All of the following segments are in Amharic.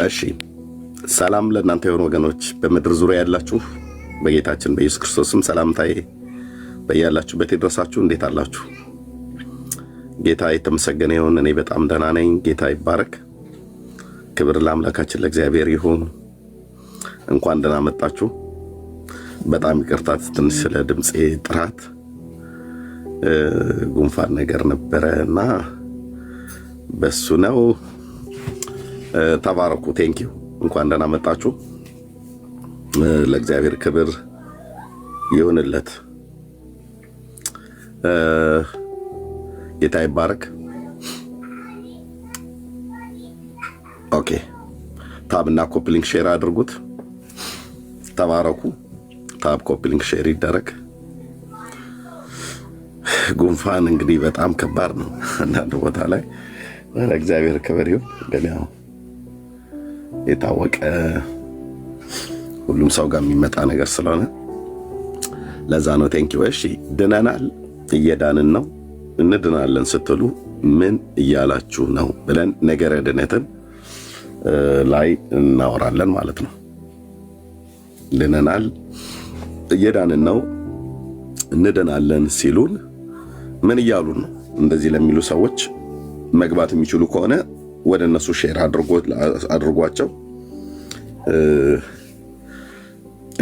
እሺ ሰላም ለእናንተ የሆኑ ወገኖች በምድር ዙሪያ ያላችሁ በጌታችን በኢየሱስ ክርስቶስም ሰላምታዬ በያላችሁበት ይድረሳችሁ። እንዴት አላችሁ? ጌታ የተመሰገነ ይሁን። እኔ በጣም ደህና ነኝ። ጌታ ይባረክ። ክብር ለአምላካችን ለእግዚአብሔር ይሁን። እንኳን ደህና መጣችሁ። በጣም ይቅርታ ትንሽ ስለ ድምጼ ጥራት ጉንፋን ነገር ነበረና በሱ ነው። ተባረኩ። ቴንኪው። እንኳን ደህና መጣችሁ። ለእግዚአብሔር ክብር ይሁንለት። ጌታ ይባረክ። ኦኬ፣ ታብና ኮፕሊንግ ሼር አድርጉት። ተባረኩ። ታብ ኮፕሊንግ ሼር ይደረግ። ጉንፋን እንግዲህ በጣም ከባድ ነው አንዳንድ ቦታ ላይ። ለእግዚአብሔር ክብር ይሁን። ግን ያው የታወቀ ሁሉም ሰው ጋር የሚመጣ ነገር ስለሆነ ለዛ ነው። ቴንኪው። እሺ፣ ድነናል፣ እየዳንን ነው። እንድናለን ስትሉ ምን እያላችሁ ነው ብለን ነገረ ድነትን ላይ እናወራለን ማለት ነው። ድነናል፣ እየዳንን ነው፣ እንድናለን ሲሉን ምን እያሉን ነው? እንደዚህ ለሚሉ ሰዎች መግባት የሚችሉ ከሆነ ወደ እነሱ ሼር አድርጓቸው።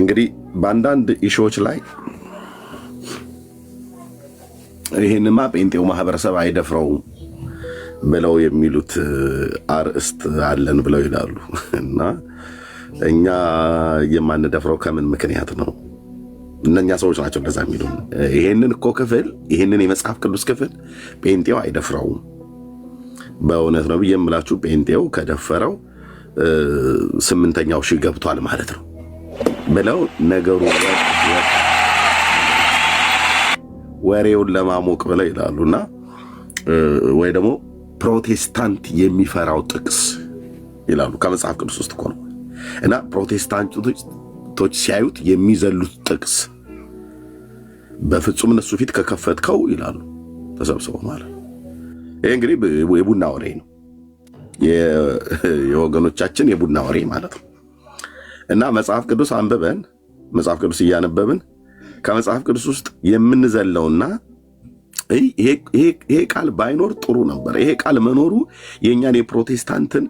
እንግዲህ በአንዳንድ ኢሹዎች ላይ ይህንማ ጴንጤው ማህበረሰብ አይደፍረውም ብለው የሚሉት አርእስት አለን ብለው ይላሉ። እና እኛ የማንደፍረው ከምን ምክንያት ነው? እነኛ ሰዎች ናቸው እንደዛ የሚሉን። ይሄንን እኮ ክፍል፣ ይሄንን የመጽሐፍ ቅዱስ ክፍል ጴንጤው አይደፍረውም። በእውነት ነው ብዬ የምላችሁ፣ ጴንጤው ከደፈረው 8ኛው ሺህ ገብቷል ማለት ነው ብለው ነገሩ ወሬውን ለማሞቅ ብለው ይላሉና ወይ ደግሞ ፕሮቴስታንት የሚፈራው ጥቅስ ይላሉ። ከመጽሐፍ ቅዱስ ውስጥ እኮ ነው። እና ፕሮቴስታንቶች ሲያዩት የሚዘሉት ጥቅስ በፍጹም እነሱ ፊት ከከፈትከው ይላሉ ተሰብስበው ማለት። ይሄ እንግዲህ የቡና ወሬ ነው፣ የወገኖቻችን የቡና ወሬ ማለት ነው። እና መጽሐፍ ቅዱስ አንብበን መጽሐፍ ቅዱስ እያነበብን ከመጽሐፍ ቅዱስ ውስጥ የምንዘለውና ይሄ ቃል ባይኖር ጥሩ ነበር፣ ይሄ ቃል መኖሩ የእኛን የፕሮቴስታንትን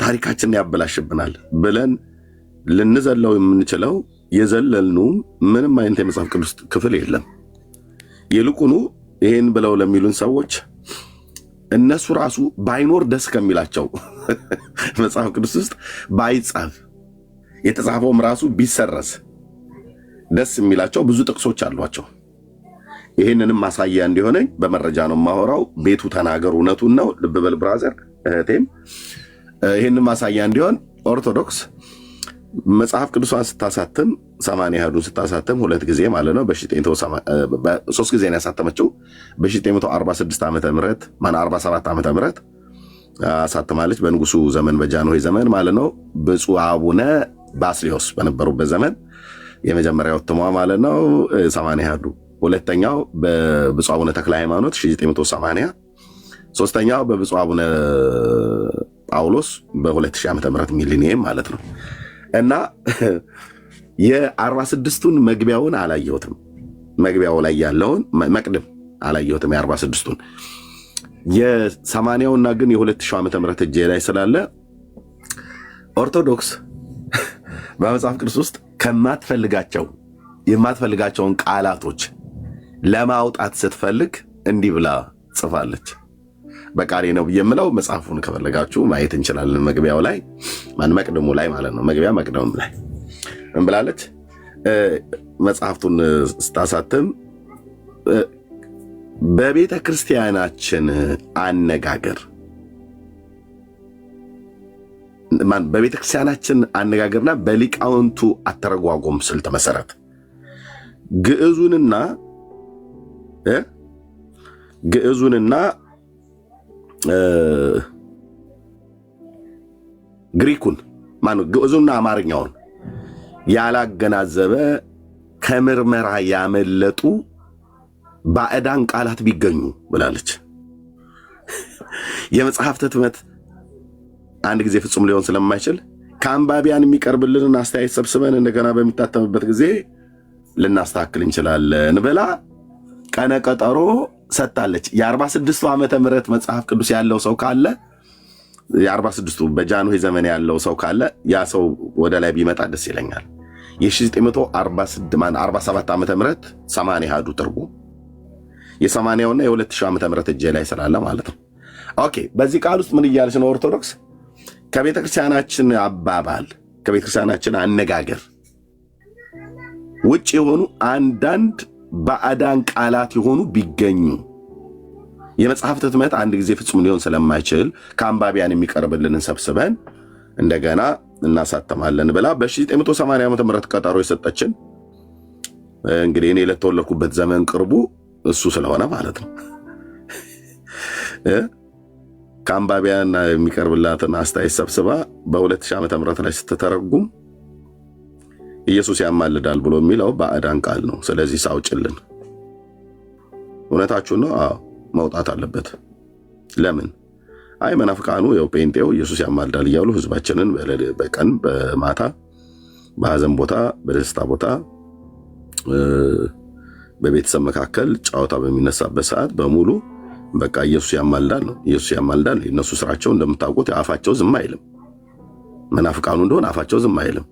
ታሪካችንን ያበላሽብናል ብለን ልንዘለው የምንችለው የዘለልኑ ምንም አይነት የመጽሐፍ ቅዱስ ክፍል የለም። ይልቁኑ ይሄን ብለው ለሚሉን ሰዎች እነሱ ራሱ ባይኖር ደስ ከሚላቸው መጽሐፍ ቅዱስ ውስጥ ባይጻፍ የተጻፈውም ራሱ ቢሰረዝ ደስ የሚላቸው ብዙ ጥቅሶች አሏቸው። ይህንንም ማሳያ እንዲሆነኝ በመረጃ ነው የማወራው። ቤቱ ተናገር፣ እውነቱን ነው። ልብ በል ብራዘር እህቴም። ይህንን ማሳያ እንዲሆን ኦርቶዶክስ መጽሐፍ ቅዱሷን ስታሳትም 80 አሐዱን ስታሳትም 2 ጊዜ ማለት ነው። ሶስት ጊዜ ነው ያሳተመችው። በ1946 ዓመተ ምህረት 47 ዓመተ ምህረት አሳትማለች። በንጉሱ ዘመን በጃንሆይ ዘመን ማለት ነው። ብፁዕ አቡነ ባስልዮስ በነበሩበት ዘመን የመጀመሪያው እትሟ ማለት ነው 80 አሐዱ። ሁለተኛው በብፁዕ አቡነ ተክለ ሃይማኖት 1980፣ ሶስተኛው በብፁዕ አቡነ ጳውሎስ በ2000 ዓመተ ምህረት ሚሊኒየም ማለት ነው። እና የ46ቱን መግቢያውን አላየሁትም። መግቢያው ላይ ያለውን መቅድም አላየሁትም የ46ቱን። የ80ውና ግን የ2000 ዓመተ ምህረት እጄ ላይ ስላለ ኦርቶዶክስ በመጽሐፍ ቅዱስ ውስጥ የማትፈልጋቸውን ቃላቶች ለማውጣት ስትፈልግ እንዲህ ብላ ጽፋለች። በቃሌ ነው የምለው። መጽሐፉን ከፈለጋችሁ ማየት እንችላለን። መግቢያው ላይ መቅደሙ ላይ ማለት ነው። መቅደሙ ላይ ምን ብላለች? መጽሐፍቱን ስታሳትም በቤተ ክርስቲያናችን አነጋገር አነጋገርና በሊቃውንቱ አተረጓጎም ስልት መሰረት ግዕዙንና ግሪኩን ግዕዙና አማርኛውን ያላገናዘበ ከምርመራ ያመለጡ ባዕዳን ቃላት ቢገኙ ብላለች። የመጽሐፍ ህትመት አንድ ጊዜ ፍጹም ሊሆን ስለማይችል ከአንባቢያን የሚቀርብልንን አስተያየት ሰብስበን እንደገና በሚታተምበት ጊዜ ልናስተካክል እንችላለን ብላ ቀነ ቀጠሮ ሰጥታለች። የ46ቱ ዓመተ ምህረት መጽሐፍ ቅዱስ ያለው ሰው ካለ የ46ቱ በጃንሆይ ዘመን ያለው ሰው ካለ ያ ሰው ወደ ላይ ቢመጣ ደስ ይለኛል። የ1947 ዓመተ ምህረት 80 ያዱ ትርጉም የ80ውና የ2000 ዓመተ ምህረት እጄ ላይ ስላለ ማለት ነው። ኦኬ በዚህ ቃል ውስጥ ምን እያለች ነው ኦርቶዶክስ? ከቤተክርስቲያናችን አባባል ከቤተክርስቲያናችን አነጋገር ውጭ የሆኑ አንዳንድ ባዕዳን ቃላት የሆኑ ቢገኙ የመጽሐፍ ህትመት አንድ ጊዜ ፍጹም ሊሆን ስለማይችል ከአንባቢያን የሚቀርብልንን ሰብስበን እንደገና እናሳተማለን ብላ በ1980 ዓመተ ምህረት ቀጠሮ የሰጠችን እንግዲህ እኔ ለተወለድኩበት ዘመን ቅርቡ እሱ ስለሆነ ማለት ነው። ከአንባቢያን የሚቀርብላትን አስተያየት ሰብስባ በ2000 ዓመተ ምህረት ላይ ስትተረጉም ኢየሱስ ያማልዳል ብሎ የሚለው ባዕዳን ቃል ነው። ስለዚህ ሳውጭልን እውነታችሁ ነው። አዎ መውጣት አለበት። ለምን? አይ መናፍቃኑ ያው ጴንጤው ኢየሱስ ያማልዳል እያሉ ህዝባችንን በቀን በማታ በሐዘን ቦታ በደስታ ቦታ በቤተሰብ መካከል ጨዋታ በሚነሳበት ሰዓት በሙሉ በቃ ኢየሱስ ያማልዳል ነው። ኢየሱስ ያማልዳል። እነሱ ስራቸው እንደምታውቁት አፋቸው ዝም አይልም። መናፍቃኑ እንደሆነ አፋቸው ዝም አይልም።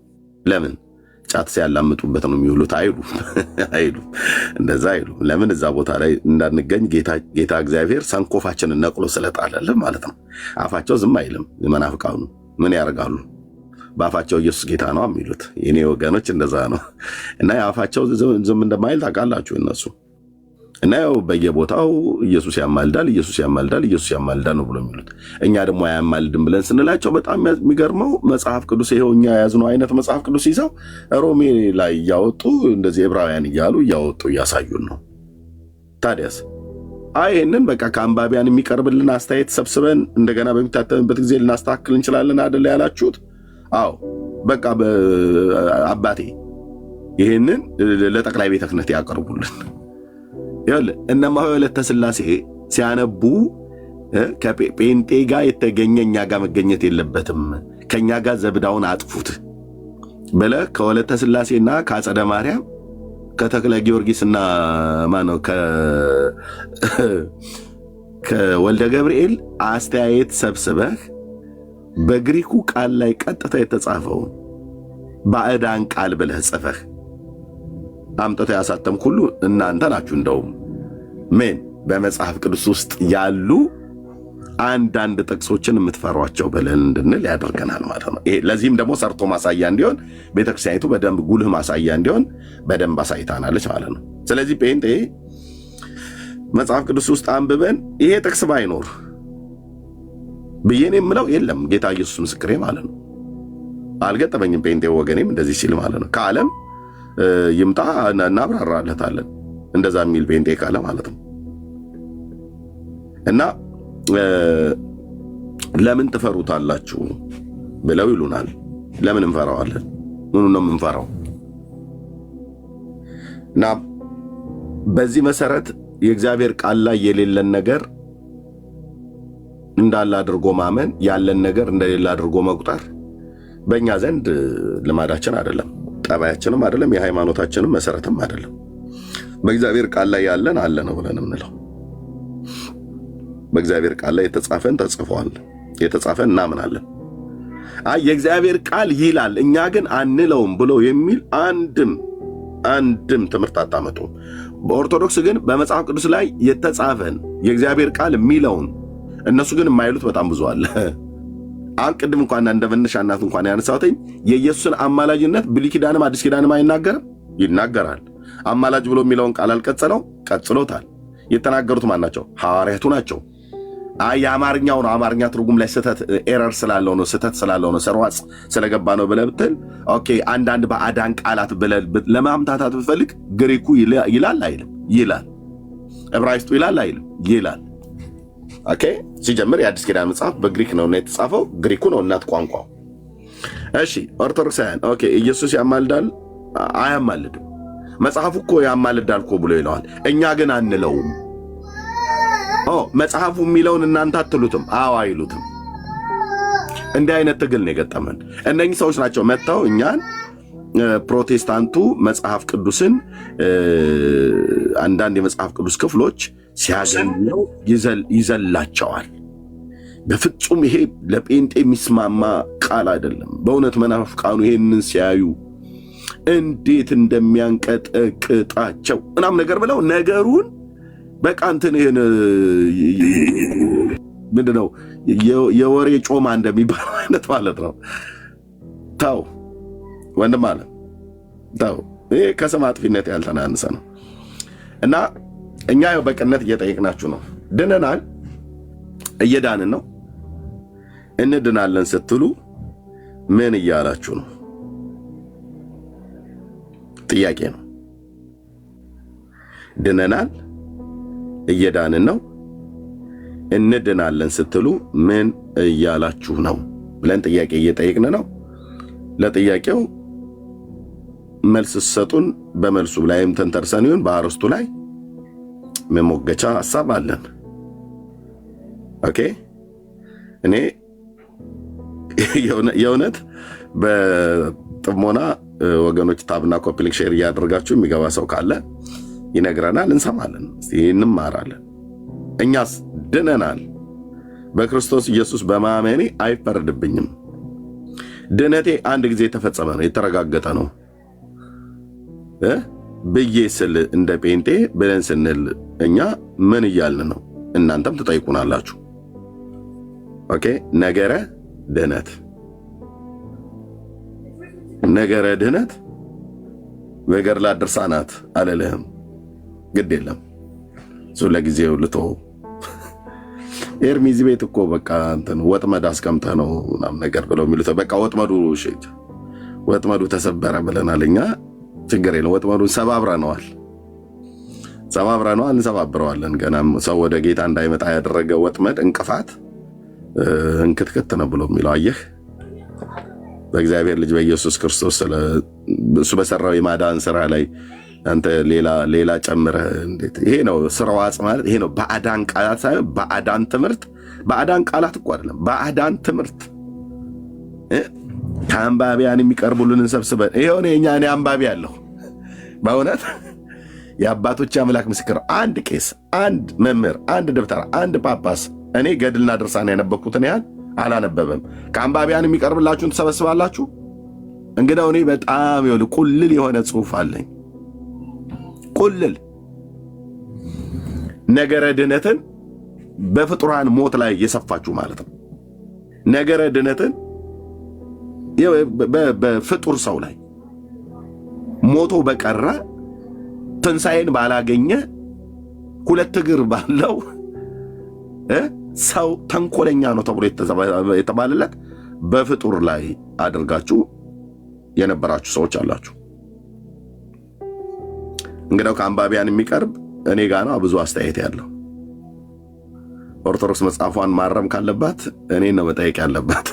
ለምን? ጫት ሲያላምጡበት ነው የሚውሉት። አይሉ እንደዛ አይሉ። ለምን? እዛ ቦታ ላይ እንዳንገኝ ጌታ እግዚአብሔር ሰንኮፋችንን ነቅሎ ስለጣለልን ማለት ነው። አፋቸው ዝም አይልም። መናፍቃኑ ምን ያደርጋሉ? በአፋቸው ኢየሱስ ጌታ ነው የሚሉት። የኔ ወገኖች እንደዛ ነው። እና የአፋቸው ዝም እንደማይል ታውቃላችሁ እነሱ። እና ያው በየቦታው ኢየሱስ ያማልዳል ኢየሱስ ያማልዳል ኢየሱስ ያማልዳል ነው ብሎ የሚሉት። እኛ ደግሞ አያማልድም ብለን ስንላቸው በጣም የሚገርመው መጽሐፍ ቅዱስ ይሄው እኛ ያዝነው አይነት መጽሐፍ ቅዱስ ይዘው ሮሜ ላይ እያወጡ እንደዚህ ዕብራውያን እያሉ እያወጡ እያሳዩን ነው። ታዲያስ ይህንን በቃ ከአንባቢያን የሚቀርብልን አስተያየት ሰብስበን እንደገና በሚታተምበት ጊዜ ልናስተካክል እንችላለን አይደል ያላችሁት? አዎ በቃ አባቴ ይህንን ለጠቅላይ ቤተ ክህነት ያቀርቡልን። እነማ ወለተ ሥላሴ ሲያነቡ ከጴንጤ ጋር የተገኘ እኛ ጋር መገኘት የለበትም፣ ከኛ ጋር ዘብዳውን አጥፉት ብለህ ከወለተ ሥላሴና ከአጸደ ማርያም ከተክለ ጊዮርጊስና ማነው ከወልደ ገብርኤል አስተያየት ሰብስበህ በግሪኩ ቃል ላይ ቀጥታ የተጻፈውን ባዕዳን ቃል ብለህ ጽፈህ አምጥተህ ያሳተምክ ሁሉ እናንተ ናችሁ። እንደውም ምን በመጽሐፍ ቅዱስ ውስጥ ያሉ አንዳንድ ጥቅሶችን የምትፈሯቸው ብለን እንድንል ያደርገናል ማለት ነው። ለዚህም ደግሞ ሰርቶ ማሳያ እንዲሆን ቤተክርስቲያኒቱ በደንብ ጉልህ ማሳያ እንዲሆን በደንብ አሳይታናለች ማለት ነው። ስለዚህ ጴንጤ መጽሐፍ ቅዱስ ውስጥ አንብበን ይሄ ጥቅስ ባይኖር ብዬን የምለው የለም። ጌታ ኢየሱስ ምስክሬ ማለት ነው። አልገጠመኝም ጴንጤ ወገኔም እንደዚህ ሲል ማለት ነው። ከዓለም ይምጣ እናብራራለታለን እንደዛ የሚል ጴንጤ ካለ ማለት ነው። እና ለምን ትፈሩታላችሁ ብለው ይሉናል። ለምን እንፈራዋለን? ምኑ ነው የምንፈራው? እና በዚህ መሰረት የእግዚአብሔር ቃል ላይ የሌለን ነገር እንዳለ አድርጎ ማመን፣ ያለን ነገር እንደሌለ አድርጎ መቁጠር በእኛ ዘንድ ልማዳችን አይደለም፣ ጠባያችንም አይደለም፣ የሃይማኖታችንም መሰረትም አይደለም። በእግዚአብሔር ቃል ላይ ያለን አለ ነው ብለን የምንለው። በእግዚአብሔር ቃል ላይ የተጻፈን ተጽፏል፣ የተጻፈን እናምናለን። የእግዚአብሔር ቃል ይላል እኛ ግን አንለውም ብሎ የሚል አንድም ትምህርት አታመጡ። በኦርቶዶክስ ግን በመጽሐፍ ቅዱስ ላይ የተጻፈን የእግዚአብሔር ቃል የሚለውን እነሱ ግን የማይሉት በጣም ብዙ አለ። ቅድም እንኳን እንደ መነሻነት እንኳን ያነሳሁትኝ የኢየሱስን አማላጅነት ብሉይ ኪዳንም አዲስ ኪዳንም አይናገርም? ይናገራል። አማላጅ ብሎ የሚለውን ቃል አልቀጸለው? ቀጽሎታል። የተናገሩት ማን ናቸው? ሐዋርያቱ ናቸው። የአማርኛው ነው። አማርኛ ትርጉም ላይ ስህተት ኤረር ስላለው ነው፣ ስህተት ስላለው ነው፣ ሰርዋጽ ስለገባ ነው ብለህ ብትል ኦኬ። አንዳንድ ባዕዳን ቃላት ብለህ ለማምታታት ብትፈልግ ግሪኩ ይላል አይልም? ይላል። ዕብራይስጡ ይላል አይልም? ይላል። ኦኬ። ሲጀምር የአዲስ ኪዳን መጽሐፍ በግሪክ ነው የተጻፈው፣ ግሪኩ ነው እናት ቋንቋው። እሺ ኦርቶዶክሳውያን ኦኬ፣ ኢየሱስ ያማልዳል አያማልድም? መጽሐፉ እኮ ያማልዳል እኮ ብሎ ይለዋል፣ እኛ ግን አንለውም። መጽሐፉ የሚለውን እናንተ አትሉትም? አዎ አይሉትም። እንዲህ አይነት ትግል ነው የገጠመን። እነኚህ ሰዎች ናቸው መጥተው እኛን ፕሮቴስታንቱ መጽሐፍ ቅዱስን አንዳንድ የመጽሐፍ ቅዱስ ክፍሎች ሲያገኘው ይዘላቸዋል። በፍጹም ይሄ ለጴንጤ የሚስማማ ቃል አይደለም። በእውነት መናፍቃኑ ይሄንን ሲያዩ እንዴት እንደሚያንቀጠቅጣቸው ምናምን ነገር ብለው ነገሩን በቃ እንትን ይሄን ምንድነው የወሬ ጮማ እንደሚባለው አይነት ማለት ነው። ተው ወንድም አለ ተው። ይሄ ከስም አጥፊነት ያልተናነሰ ነው። እና እኛ በቅነት እየጠየቅናችሁ ነው። ድነናል፣ እየዳንን ነው። እንድናለን ስትሉ ምን እያላችሁ ነው? ጥያቄ ነው። ድነናል፣ እየዳንን ነው፣ እንድናለን ስትሉ ምን እያላችሁ ነው ብለን ጥያቄ እየጠየቅን ነው። ለጥያቄው መልስ ሰጡን። በመልሱ ላይም ተንተርሰን ይሁን በአርስቱ ላይ መሞገቻ ሐሳብ አለን። ኦኬ። እኔ የእውነት በጥሞና ወገኖች ታብና ኮፒሊንግ ሼር እያደረጋችሁ የሚገባ ሰው ካለ ይነግረናል፣ እንሰማለን፣ እንማራለን። እኛስ ድነናል። በክርስቶስ ኢየሱስ በማመኔ አይፈረድብኝም። ድነቴ አንድ ጊዜ የተፈጸመ ነው፣ የተረጋገጠ ነው ብዬ ስል እንደ ጴንጤ ብለን ስንል እኛ ምን እያልን ነው? እናንተም ትጠይቁናላችሁ። ኦኬ። ነገረ ድህነት ነገረ ድህነት በገድለ ድርሳናት አልልህም፣ ግድ የለም እሱ ለጊዜው ልተው። ኤርሚዚ ቤት እኮ በቃ እንትን ወጥመድ አስቀምጠህ ነው ምናምን ነገር ብለው የሚሉት በቃ ወጥመዱ ተሰበረ ብለናል። እኛ ችግር የለም፣ ወጥመዱን ሰባብረነዋል፣ እንሰባብረዋለን። ገናም ሰው ወደ ጌታ እንዳይመጣ ያደረገ ወጥመድ እንቅፋት እንክትክት ነው ብሎ የሚለው አየህ። በእግዚአብሔር ልጅ በኢየሱስ ክርስቶስ እሱ በሰራው የማዳን ስራ ላይ አንተ ሌላ ጨምረህ እንዴት? ይሄ ነው ስራው ማለት ይሄ ነው። ባዕዳን ቃላት ሳይሆን ባዕዳን ትምህርት። ባዕዳን ቃላት እኮ አይደለም፣ ባዕዳን ትምህርት ከአንባቢያን የሚቀርቡልን ሰብስበን ይሄው እኔ አንባቢ ያለሁ በእውነት የአባቶች አምላክ ምስክር፣ አንድ ቄስ፣ አንድ መምህር፣ አንድ ደብተራ፣ አንድ ጳጳስ እኔ ገድልና ድርሳን ያነበብኩትን ያህል አላነበበም። ከአንባቢያን የሚቀርብላችሁን ትሰበስባላችሁ። እንግዲህ እኔ በጣም ቁልል የሆነ ጽሑፍ አለኝ። ቁልል ነገረ ድህነትን በፍጡራን ሞት ላይ የሰፋችሁ ማለት ነው። ነገረ ድህነትን በፍጡር ሰው ላይ ሞቶ በቀረ ትንሣኤን ባላገኘ ሁለት እግር ባለው ሰው ተንኮለኛ ነው ተብሎ የተባለለት በፍጡር ላይ አድርጋችሁ የነበራችሁ ሰዎች አላችሁ። እንግዲያው ከአንባቢያን የሚቀርብ እኔ ጋ ነው ብዙ አስተያየት ያለው። ኦርቶዶክስ መጽሐፏን ማረም ካለባት እኔን ነው መጠየቅ ያለባት፣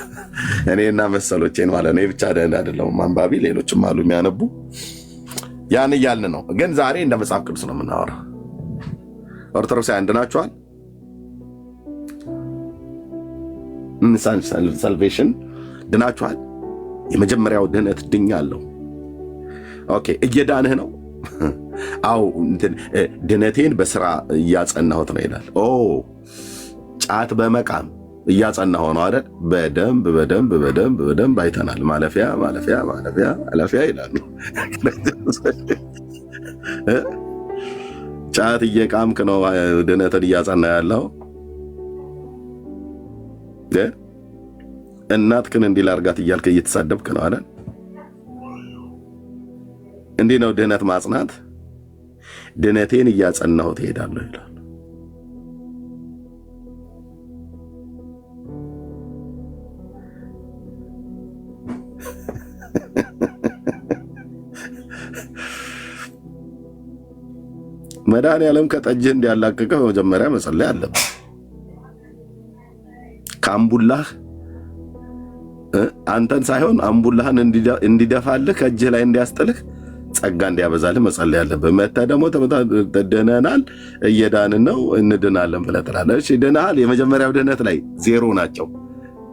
እኔና መሰሎቼን ማለት ነው። ብቻ አይደለሁም አንባቢ፣ ሌሎችም አሉ የሚያነቡ። ያን እያልን ነው። ግን ዛሬ እንደ መጽሐፍ ቅዱስ ነው የምናወራው። ኦርቶዶክሳውያን ድናችኋል? ሳልቬሽን ድናችኋል? የመጀመሪያው ድህነት ድኛለሁ። ኦኬ። እየዳንህ ነው? አው ድነቴን በስራ እያጸናሁት ነው ይላል። ጫት በመቃም እያጸናሁ ነው አይደል? በደንብ አይተናል። ማለፊያ ይላሉ። ጫት እየቃምክ ነው ድነትን እያጸና ያለው። እናትክን እንዲህ ላርጋት እያልክ እየተሳደብክ ነው አይደል? እንዲህ ነው ድህነት ማጽናት። ድነቴን እያጸናሁ ትሄዳለሁ ይላል። መድኃኒዓለም ከጠጅህ እንዲያላቅቅህ በመጀመሪያ መጸለይ አለብህ። ከአምቡላህ አንተን ሳይሆን አምቡላህን እንዲደፋልህ ከእጅህ ላይ እንዲያስጥልህ ጸጋ እንዲያበዛልህ መጸለይ አለብህ። መተህ ደግሞ ድነናል፣ እየዳንን ነው፣ እንድናለን ብለህ ትላለህ። እሺ ድነሃል። የመጀመሪያው ድህነት ላይ 0 ናቸው።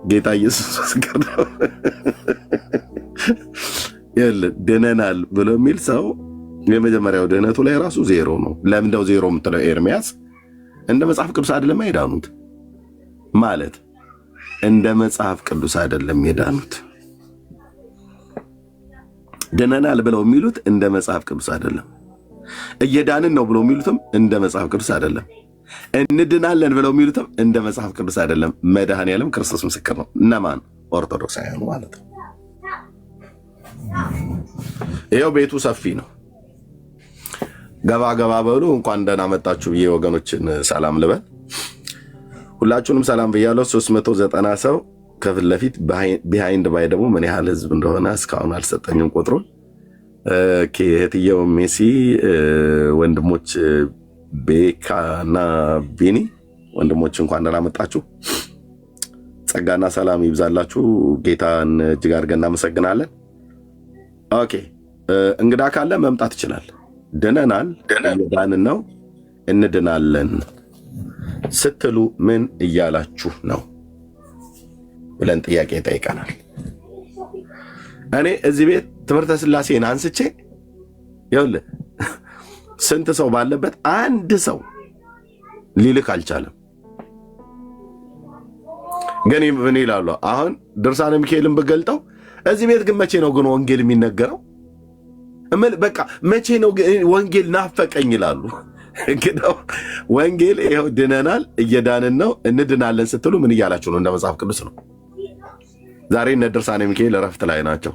ጌታ ኢየሱስ ምስክር ነው። ድነናል ብሎ የሚል ሰው የመጀመሪያው ድህነቱ ላይ ራሱ ዜሮ ነው። ለምንድነው ዜሮ የምትለው ኤርሚያስ? እንደ መጽሐፍ ቅዱስ አይደለም የዳኑት ማለት እንደ መጽሐፍ ቅዱስ አይደለም የዳኑት። ድነናል ብለው የሚሉት እንደ መጽሐፍ ቅዱስ አይደለም። እየዳንን ነው ብለው የሚሉትም እንደ መጽሐፍ ቅዱስ አይደለም። እንድናለን ብለው የሚሉትም እንደ መጽሐፍ ቅዱስ አይደለም። መድኃኔዓለም ክርስቶስ ምስክር ነው። እነማን? ኦርቶዶክሳውያኑ ማለት ነው። ይኸው ቤቱ ሰፊ ነው። ገባ ገባ በሉ። እንኳን ደህና መጣችሁ ብዬ ወገኖችን ሰላም ልበል። ሁላችሁንም ሰላም ብያለሁ። 390 ሰው ከፊት ለፊት ቢሃይንድ ባይ ደግሞ ምን ያህል ህዝብ እንደሆነ እስካሁን አልሰጠኝም ቁጥሩን። እህትየው ሜሲ፣ ወንድሞች ቤካና ቢኒ ወንድሞች እንኳን ደህና መጣችሁ። ጸጋና ሰላም ይብዛላችሁ። ጌታን እጅግ አድርገን እናመሰግናለን። ኦኬ እንግዳ ካለ መምጣት ይችላል። ድነናል፣ እየዳንን ነው፣ እንድናለን ስትሉ ምን እያላችሁ ነው ብለን ጥያቄ ይጠይቀናል። እኔ እዚህ ቤት ትምህርተ ሥላሴን አንስቼ ይኸውልህ ስንት ሰው ባለበት አንድ ሰው ሊልክ አልቻለም። ግን ምን ይላሉ? አሁን ድርሳነ ሚካኤልን ብገልጠው እዚህ ቤት ግን መቼ ነው ግን ወንጌል የሚነገረው? በቃ መቼ ነው ወንጌል ናፈቀኝ ይላሉ። እንግዲህ ወንጌል ይኸው ድነናል፣ እየዳንን ነው፣ እንድናለን ስትሉ ምን እያላችሁ ነው? እንደ መጽሐፍ ቅዱስ ነው። ዛሬ እነ ድርሳነ ሚካኤል እረፍት ላይ ናቸው።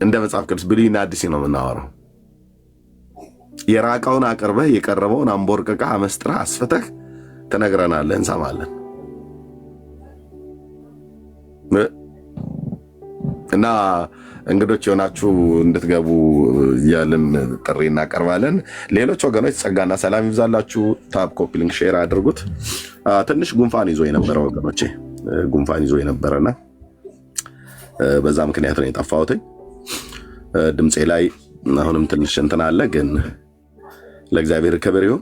እንደ መጽሐፍ ቅዱስ ብሉይና አዲስ ነው የምናወራው። የራቀውን አቅርበህ የቀረበውን አንቦርቅቀህ አመስጥረህ አስፍተህ ትነግረናለህ፣ እንሰማለን። እና እንግዶች የሆናችሁ እንድትገቡ እያልን ጥሪ እናቀርባለን። ሌሎች ወገኖች ጸጋና ሰላም ይብዛላችሁ። ታፕ ኮፒ ሊንክ ሼር አድርጉት። ትንሽ ጉንፋን ይዞ የነበረ ወገኖቼ ጉንፋን ይዞ የነበረና በዛ ምክንያት ነው የጠፋሁት። ድምፄ ላይ አሁንም ትንሽ እንትን አለ፣ ግን ለእግዚአብሔር ክብር ይሁን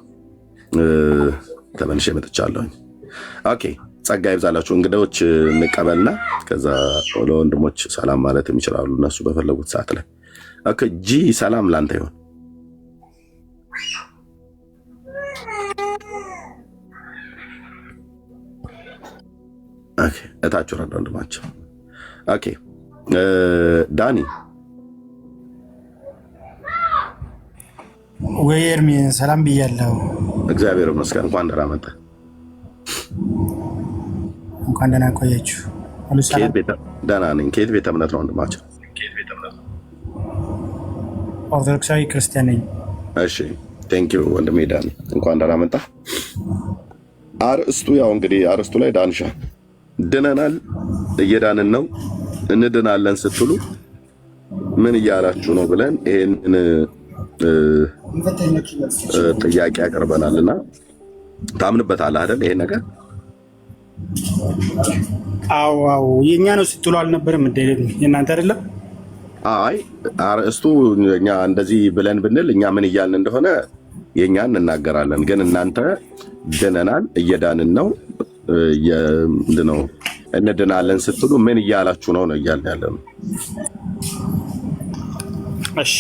ተመልሼ መጥቻለሁኝ። ኦኬ ጸጋ ይብዛላችሁ። እንግዶች እንቀበልና ከዛ ለወንድሞች ሰላም ማለት ይችላሉ እነሱ በፈለጉት ሰዓት ላይ። ኦኬ ጂ ሰላም ላንተ ይሁን። ኦኬ እታችሁ ረዳ ወንድማቸው። ኦኬ ዳኒ ወይ ኤርሚ ሰላም ብያለሁ። እግዚአብሔር ይመስገን። እንኳን ደህና መጣ። እንኳን ደህና ቆያችሁ። ሁሉ ሰላም? ደህና ነኝ። ከየት ቤተ እምነት ነው ወንድማቸው? ኦርቶዶክሳዊ ክርስቲያን ነኝ። እሺ ቴንክ ዩ ወንድሜ ዳኒ፣ እንኳን ደህና መጣ። አርእስቱ ያው እንግዲህ አርእስቱ ላይ ዳንሻ ድነናል፣ እየዳንን ነው፣ እንድናለን ስትሉ ምን እያላችሁ ነው ብለን ይሄንን ጥያቄ ያቀርበናልና ታምንበታለህ አይደል? ይሄን ነገር አዎ የኛ ነው ስትሉ አልነበረም እንዴ? የእናንተ አይደለም? አይ አርእስቱ እኛ እንደዚህ ብለን ብንል እኛ ምን እያልን እንደሆነ የኛ እንናገራለን። ግን እናንተ ድነናል፣ እየዳንን ነው፣ ምንድነው እንድናለን ስትሉ ምን እያላችሁ ነው ነው እያልን ያለ ነው። እሺ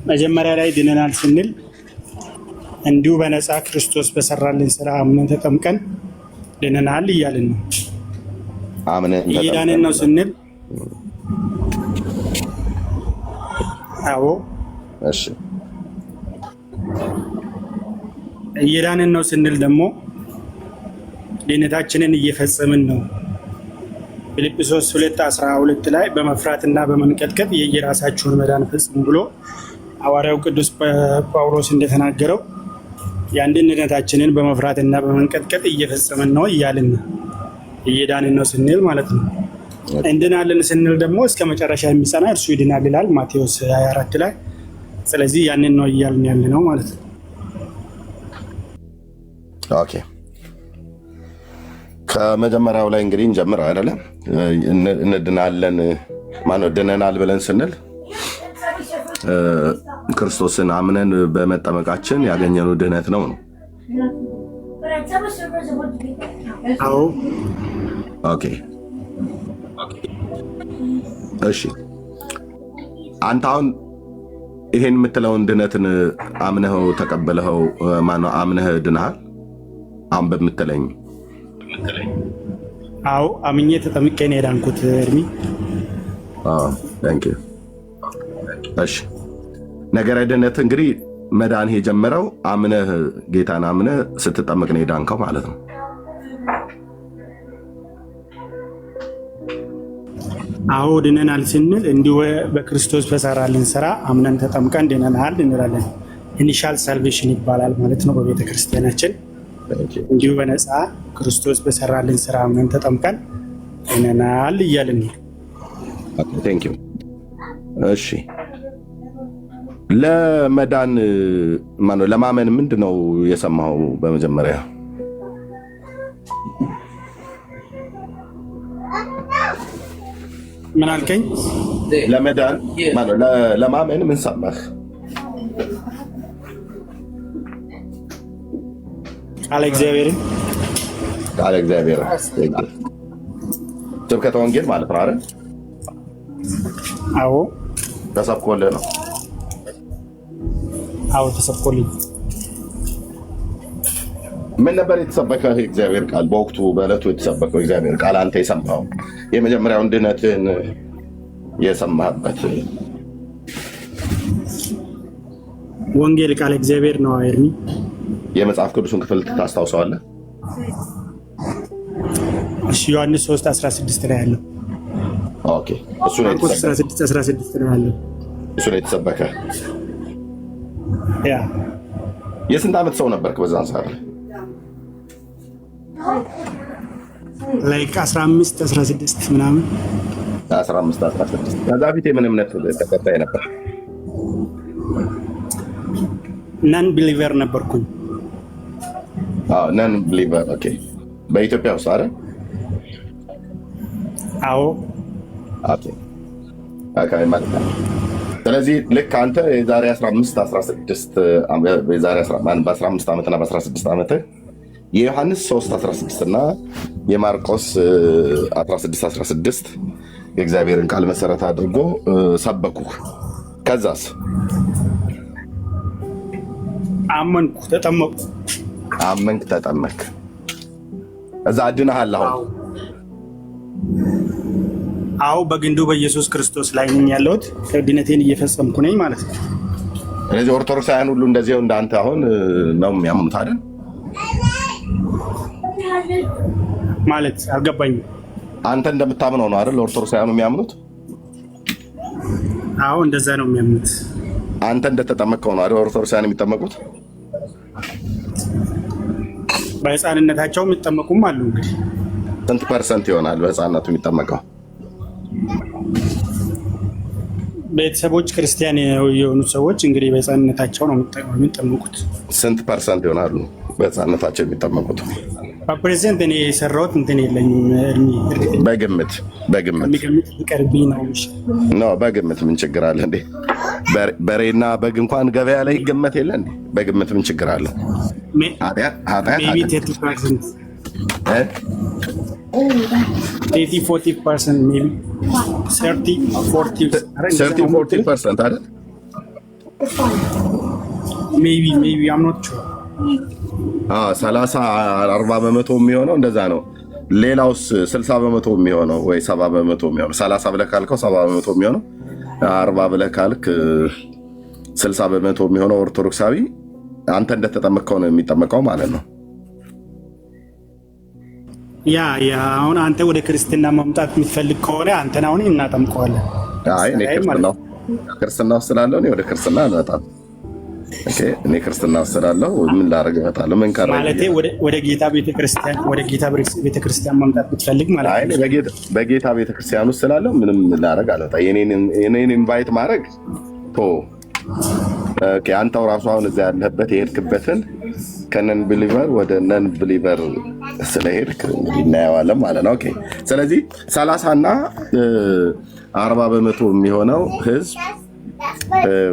መጀመሪያ ላይ ድነናል ስንል እንዲሁ በነፃ ክርስቶስ በሰራልን ስራ አምነን ተጠምቀን ድነናል እያልን ነው። እየዳንን ነው ስንል አዎ እሺ እየዳንን ነው ስንል ደግሞ ድነታችንን እየፈጸምን ነው። ፊልጵስዩስ 2:12 ላይ በመፍራትና በመንቀጥቀጥ የየራሳችሁን መዳን ፈጽሙ ብሎ ሐዋርያው ቅዱስ ጳውሎስ እንደተናገረው የአንድነታችንን በመፍራትና በመንቀጥቀጥ እየፈጸምን ነው እያልን እየዳንን ነው ስንል ማለት ነው። እንድናለን ስንል ደግሞ እስከ መጨረሻ የሚጸና እርሱ ይድናል ይላል ማቴዎስ 24 ላይ። ስለዚህ ያንን ነው እያልን ያለ ነው ማለት ነው። ኦኬ ከመጀመሪያው ላይ እንግዲህ እንጀምር አይደለም። እንድናለን ማነው ድነናል ብለን ስንል ክርስቶስን አምነን በመጠመቃችን ያገኘነው ድህነት ነው። አዎ ኦኬ እሺ አንተ አሁን ይሄን የምትለውን ድነትን አምነኸው ተቀበለኸው ማነው አምነህ ድነሃል? አሁን በምትለኝ አዎ አምኜ ተጠምቄ ነው የዳንኩት እርሚ። ታንክ ዩ። እሺ ነገረ ድነት እንግዲህ መዳንህ የጀመረው አምነህ ጌታን አምነህ ስትጠመቅ ነው የዳንከው ማለት ነው። አዎ ድነናል ስንል እንዲሁ በክርስቶስ በሰራልን ስራ አምነን ተጠምቀን ድነናል እንላለን። ኢኒሻል ሳልቬሽን ይባላል ማለት ነው በቤተ ክርስቲያናችን። እንዲሁ በነፃ ክርስቶስ በሰራልን ስራ አምነን ተጠምቀን ድነናል እያልን ነው። ቴንክ ዩ። እሺ ለመዳን ማነው ለማመን ምንድነው የሰማኸው? በመጀመሪያ ምን አልከኝ? ለመዳን ማነው ለማመን ምን ሰማህ? ቃለ እግዚአብሔርን ቃለ እግዚአብሔር ስብከተ ወንጌል ማለት ነው አይደል? አዎ ተሰብኮልህ ነው? አዎ ተሰብኮልኝ። ምን ነበር የተሰበከው እግዚአብሔር ቃል? በወቅቱ በዕለቱ የተሰበከው እግዚአብሔር ቃል አንተ የሰማኸው የመጀመሪያውን ድነትን የሰማህበት ወንጌል ቃል እግዚአብሔር ነው አይርሚ? የመጽሐፍ ቅዱስን ክፍል ታስታውሰዋለህ? እሺ ዮሐንስ 3:16 ላይ ያለው። ኦኬ እሱ ነው የተሰበከ 16 ነው ያለው። እሱ ነው የተሰበከ። ያ የስንት ዓመት ሰው ነበርክ በዛን ሰዓት ላይ? ላይክ 15 16 ምናምን 15 16 ከዛ ፊት የምን እምነት ተከታይ ነበር? ነን ቢሊቨር ነበርኩኝ። ነን ቢሊቨር። ኦኬ በኢትዮጵያ ውስጥ አይደል? አዎ ኦኬ አካይ ማለት ነው። ስለዚህ ልክ አንተ የዛሬ 15 16 የዛሬ 15 ዓመትና በ16 ዓመት የዮሐንስ 3:16 እና የማርቆስ 16:16 የእግዚአብሔርን ቃል መሰረት አድርጎ ሰበኩ። ከዛስ አመንኩ፣ ተጠመቁ። አመንክ፣ ተጠመክ፣ እዛ አድነሃል። አሁን አዎ በግንዱ በኢየሱስ ክርስቶስ ላይ ነኝ ያለሁት። ድነቴን እየፈጸምኩ ነኝ ማለት ነው። ስለዚህ ኦርቶዶክሳውያን ሁሉ እንደዚያው እንዳንተ አሁን ነው የሚያምኑት አይደል? ማለት አልገባኝም። አንተ እንደምታምነው ነው አይደል ኦርቶዶክሳውያኑ የሚያምኑት? አዎ እንደዛ ነው የሚያምኑት። አንተ እንደተጠመቀው ነው አይደል ኦርቶዶክሳውያን የሚጠመቁት? በህፃንነታቸው የሚጠመቁም አሉ። እንግዲህ ስንት ፐርሰንት ይሆናል በህፃንነቱ የሚጠመቀው? ቤተሰቦች ክርስቲያን የሆኑ ሰዎች እንግዲህ በህፃንነታቸው ነው የሚጠመቁት። ስንት ፐርሰንት ይሆናሉ በህፃንነታቸው የሚጠመቁት? በፕሬዘንት እኔ የሰራሁት እንትን የለኝም። በግምት ቀርቢ ነው ነው። በግምት ምን ችግር አለ እንዴ? በሬና በግ እንኳን ገበያ ላይ ይገመት የለ እንዴ? በግምት ምን ችግር አለው? ኃጢአት 40% ሜይ ቢ 30-40% አይደል? ሜይ ቢ አም ኖት ሹር 30-40% የሚሆነው እንደዛ ነው። ሌላውስ 60% የሚሆነው ወይ 70% የሚሆነው 30 ብለህ ካልከው 70% የሚሆነው 40 ብለህ ካልክ 60% የሚሆነው ኦርቶዶክሳዊ አንተ እንደተጠመቀው ነው የሚጠመቀው ማለት ነው። ያ አሁን አንተ ወደ ክርስትና መምጣት የምትፈልግ ከሆነ አንተን አሁን እናጠምቀዋለን። አይ እኔ ክርስትና ውስጥ ስላለሁ እኔ ወደ ክርስትና አልመጣም። ኦኬ እኔ ክርስትና ውስጥ ስላለሁ ምን ላደርግ እመጣለሁ? ምን ቀረ ማለት ወደ ጌታ ቤተክርስቲያን መምጣት ብትፈልግ ማለት ነው። አይ በጌታ ቤተክርስቲያን ውስጥ ስላለሁ ምንም ላደርግ አልመጣም። የኔን ኢንቫይት ማድረግ ቶ ኦኬ አንተው ራሱ አሁን እዛ ያለህበት የሄድክበትን ከነን ቢሊቨር ወደ ነን ቢሊቨር ስለሄድክ እንግዲህ እናየዋለን ማለት ነው። ኦኬ ስለዚህ 30 እና 40% የሚሆነው ህዝብ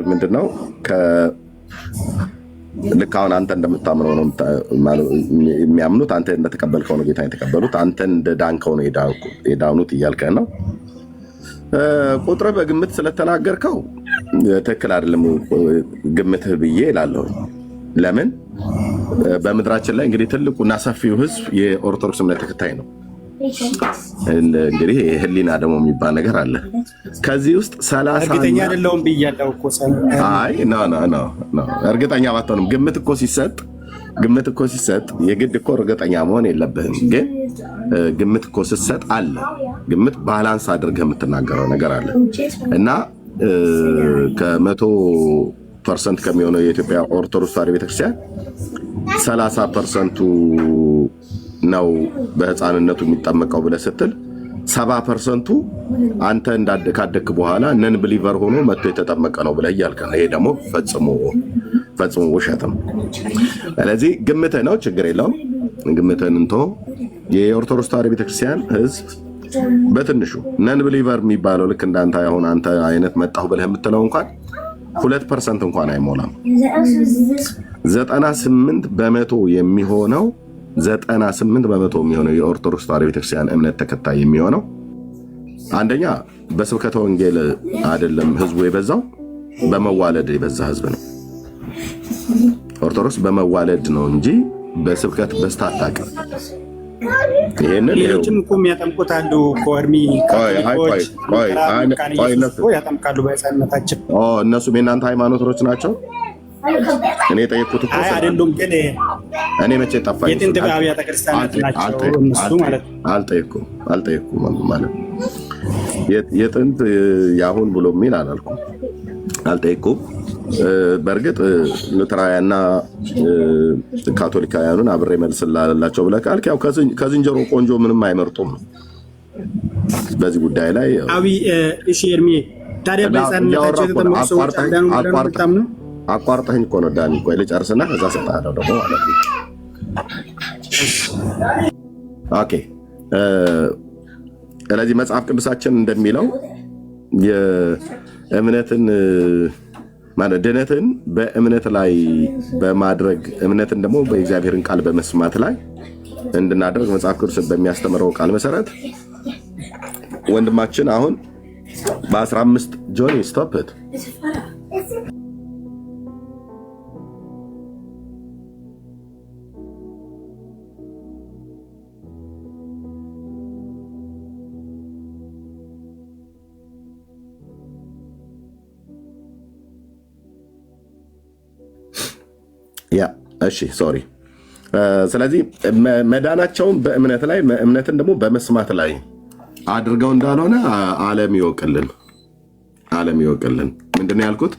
ምንድነው ልክ አሁን አንተ እንደምታምነው ነው የሚያምኑት። አንተ እንደተቀበልከው ነው ጌታ የተቀበሉት። አንተ እንደዳንከው ነው የዳኑት እያልከን ነው። ቁጥር በግምት ስለተናገርከው ትክክል አይደለም ግምትህ ብዬ እላለሁ። ለምን በምድራችን ላይ እንግዲህ ትልቁና ሰፊው ህዝብ የኦርቶዶክስ እምነት ተከታይ ነው። እንግዲህ ህሊና ደግሞ የሚባል ነገር አለ። ከዚህ ውስጥ 30 እርግጠኛ አይደለሁም ብያለሁ እኮ አይ ኖ እርግጠኛ ባትሆንም ግምት እኮ ሲሰጥ የግድ እኮ እርግጠኛ መሆን የለብህም። ግን ግምት እኮ ስትሰጥ አለ ግምት ባላንስ አድርገህ የምትናገረው ነገር አለ እና ከ100% ከሚሆነው የኢትዮጵያ ኦርቶዶክስ ተዋሕዶ ቤተክርስቲያን 30% ነው በህፃንነቱ የሚጠመቀው ብለህ ስትል 70% አንተ ካደክ በኋላ ነን ብሊቨር ሆኖ መጥቶ የተጠመቀ ነው ብለህ እያልክ ነው። ይሄ ደግሞ ፈጽሞ ውሸት ነው። ስለዚህ ግምትህ ነው፣ ችግር የለውም። ግምትህን እንቶ የኦርቶዶክስ ተዋሕዶ ቤተክርስቲያን ህዝብ በትንሹ ነን ብሊቨር የሚባለው ልክ እንዳንተ አሁን አንተ አይነት መጣሁ ብለህ የምትለው እንኳን 2% እንኳን አይሞላም። 98% የሚሆነው 98% የሚሆነው የኦርቶዶክስ ተዋሕዶ ቤተክርስቲያን እምነት ተከታይ የሚሆነው አንደኛ በስብከተ ወንጌል አይደለም ህዝቡ የበዛው፣ በመዋለድ የበዛ ህዝብ ነው። ኦርቶዶክስ በመዋለድ ነው እንጂ በስብከት በስታ አታውቅም። ሌሎችም እኮ የሚያጠምቁት አሉ እኮ ያጠምቃሉ በህፃንነታቸው። እነሱም የእናንተ ሃይማኖቶች ናቸው። እኔ ጠየቅኩት እኮ አይደሉም። ግን እኔ መቼ ጠፋኝ? የጥንት አብያተ ክርስቲያናት ናቸው እነሱ ማለት ነው። አልጠየቅኩም ማለት የጥንት ያሁን ብሎ የሚል አላልኩም። አልጠየቅኩም። በእርግጥ ሉተራውያንና ካቶሊካውያኑን አብሬ መልስላቸው ብለህ ካልክ ያው ከዝንጀሮ ቆንጆ ምንም አይመርጡም ነው በዚህ ጉዳይ ላይ። እሺ ኤርሚ ታዲያ በህፃንነታቸው የተጠመቁ ሰዎች አዳኑ በጣም ነው። አቋርጠኝ እኮ ነው ዳኒ። ቆይ ልጨርስና ከዛ ሰጣለሁ ደግሞ ማለት ነው። ኦኬ ስለዚህ መጽሐፍ ቅዱሳችን እንደሚለው የእምነትን ማለት ድነትን በእምነት ላይ በማድረግ እምነትን ደግሞ በእግዚአብሔርን ቃል በመስማት ላይ እንድናደርግ መጽሐፍ ቅዱስ በሚያስተምረው ቃል መሰረት ወንድማችን አሁን በ15 ጆኒ ስቶፕት እሺ ሶሪ። ስለዚህ መዳናቸውን በእምነት ላይ እምነትን ደግሞ በመስማት ላይ አድርገው እንዳልሆነ ዓለም ይወቅልን። ምንድን ነው ያልኩት?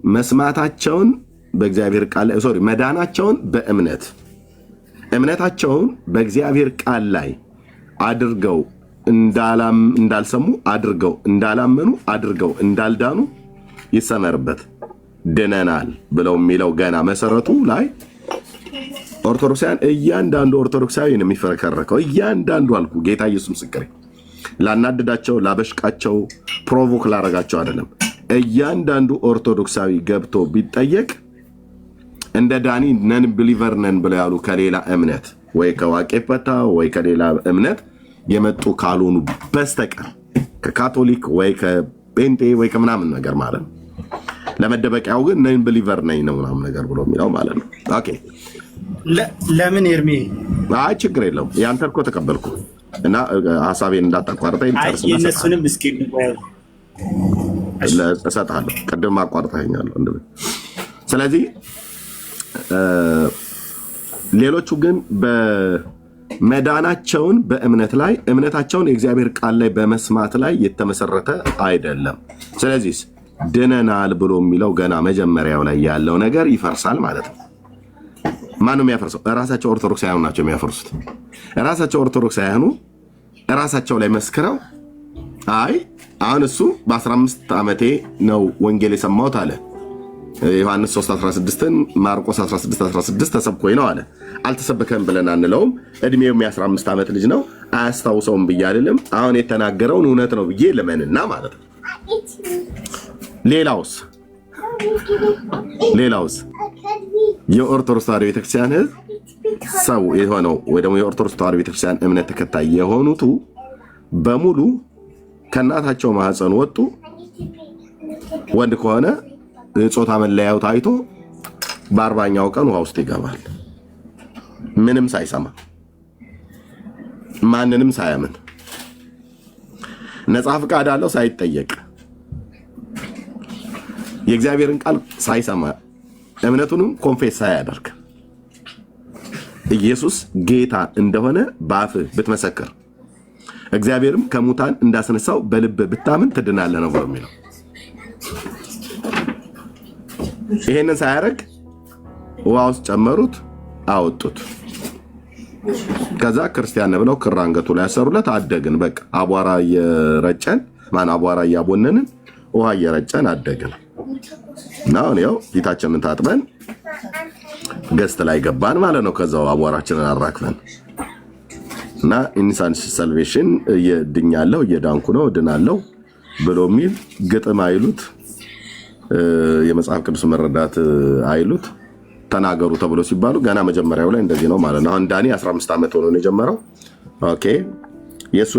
መስማታቸውን በእግዚአብሔር ቃል መዳናቸውን በእምነት እምነታቸውን በእግዚአብሔር ቃል ላይ አድርገው እንዳልሰሙ አድርገው እንዳላመኑ አድርገው እንዳልዳኑ ይሰመርበት። ድነናል ብለው የሚለው ገና መሰረቱ ላይ ኦርቶዶክሳውያን እያንዳንዱ ኦርቶዶክሳዊ ነው የሚፈረከረከው። እያንዳንዱ አልኩ ጌታ ኢየሱስ ምስክሬ፣ ላናድዳቸው፣ ላበሽቃቸው፣ ፕሮቮክ ላረጋቸው አይደለም። እያንዳንዱ ኦርቶዶክሳዊ ገብቶ ቢጠየቅ እንደ ዳኒ ነን ብሊቨር ነን ብለው ያሉ ከሌላ እምነት ወይ ከዋቄ ፈታ ወይ ከሌላ እምነት የመጡ ካልሆኑ በስተቀር ከካቶሊክ ወይ ከጴንጤ ወይ ከምናምን ነገር ማለት ነው። ለመደበቂያው ግን ነን ብሊቨር ነኝ ነው ምናምን ነገር ብሎ የሚለው ማለት ነው። ኦኬ ለምን ኤርሚ? አይ ችግር የለውም። ያንተ እኮ ተቀበልኩ እና ሐሳቤን እንዳታቋርጠኝ የእነሱንም እስኪ እሰጥሃለሁ። ቅድም አቋርጠኸኛለሁ እንደ ስለዚህ ሌሎቹ ግን በመዳናቸውን በእምነት ላይ እምነታቸውን የእግዚአብሔር ቃል ላይ በመስማት ላይ የተመሰረተ አይደለም። ስለዚህ ድነናል ብሎ የሚለው ገና መጀመሪያው ላይ ያለው ነገር ይፈርሳል ማለት ነው። ማነው የሚያፈርሰው? ራሳቸው ኦርቶዶክሳውያኑ ናቸው የሚያፈርሱት። ራሳቸው ኦርቶዶክሳውያኑ ራሳቸው ላይ መስክረው አይ አሁን እሱ በ15 ዓመቴ ነው ወንጌል የሰማሁት አለ። ዮሐንስ 3:16ን ማርቆስ 16:16 ተሰብኮኝ ነው አለ። አልተሰበከም ብለን አንለውም። እድሜው የ15 ዓመት ልጅ ነው፣ አያስታውሰውም ብዬ አይደለም። አሁን የተናገረውን እውነት ነው ብዬ ልመንና ማለት ነው። ሌላውስ የኦርቶዶክስ ተዋሕዶ ቤተክርስቲያን ህዝብ ሰው የሆነው ወይ ደግሞ የኦርቶዶክስ ተዋሕዶ ቤተክርስቲያን እምነት ተከታይ የሆኑቱ በሙሉ ከእናታቸው ማህፀን ወጡ። ወንድ ከሆነ ጾታ መለያው ታይቶ በ40ኛው ቀን ውሃ ውስጥ ይገባል። ምንም ሳይሰማ ማንንም ሳያምን ነፃ ፈቃድ አለው ሳይጠየቅ የእግዚአብሔርን ቃል ሳይሰማ እምነቱንም ኮንፌስ ሳያደርግ ኢየሱስ ጌታ እንደሆነ በአፍህ ብትመሰክር እግዚአብሔርም ከሙታን እንዳስነሳው በልብ ብታምን ትድናለህ ነው የሚለው። ይሄንን ሳያደርግ ውሃ ውስጥ ጨመሩት፣ አወጡት። ከዛ ክርስቲያን ብለው ክር አንገቱ ላይ ያሰሩለት። አደግን። በቃ አቧራ እየረጨን አቧራ እያቦነንን ውሃ እየረጨን አደግን። እና አሁን ያው ፊታችንን ታጥበን ገስት ላይ ገባን ማለት ነው። ከዛው አቧራችንን አራክፈን እና ኢንሳንስ ሳልቬሽን እየድኛለሁ እየዳንኩ ነው እድናለሁ ብሎ የሚል ግጥም አይሉት የመጽሐፍ ቅዱስ መረዳት አይሉት ተናገሩ ተብሎ ሲባሉ ገና መጀመሪያው ላይ እንደዚህ ነው ማለት ነው። አሁን ዳኒ 15 ዓመት ሆኖ ነው የጀመረው። ኦኬ የሱ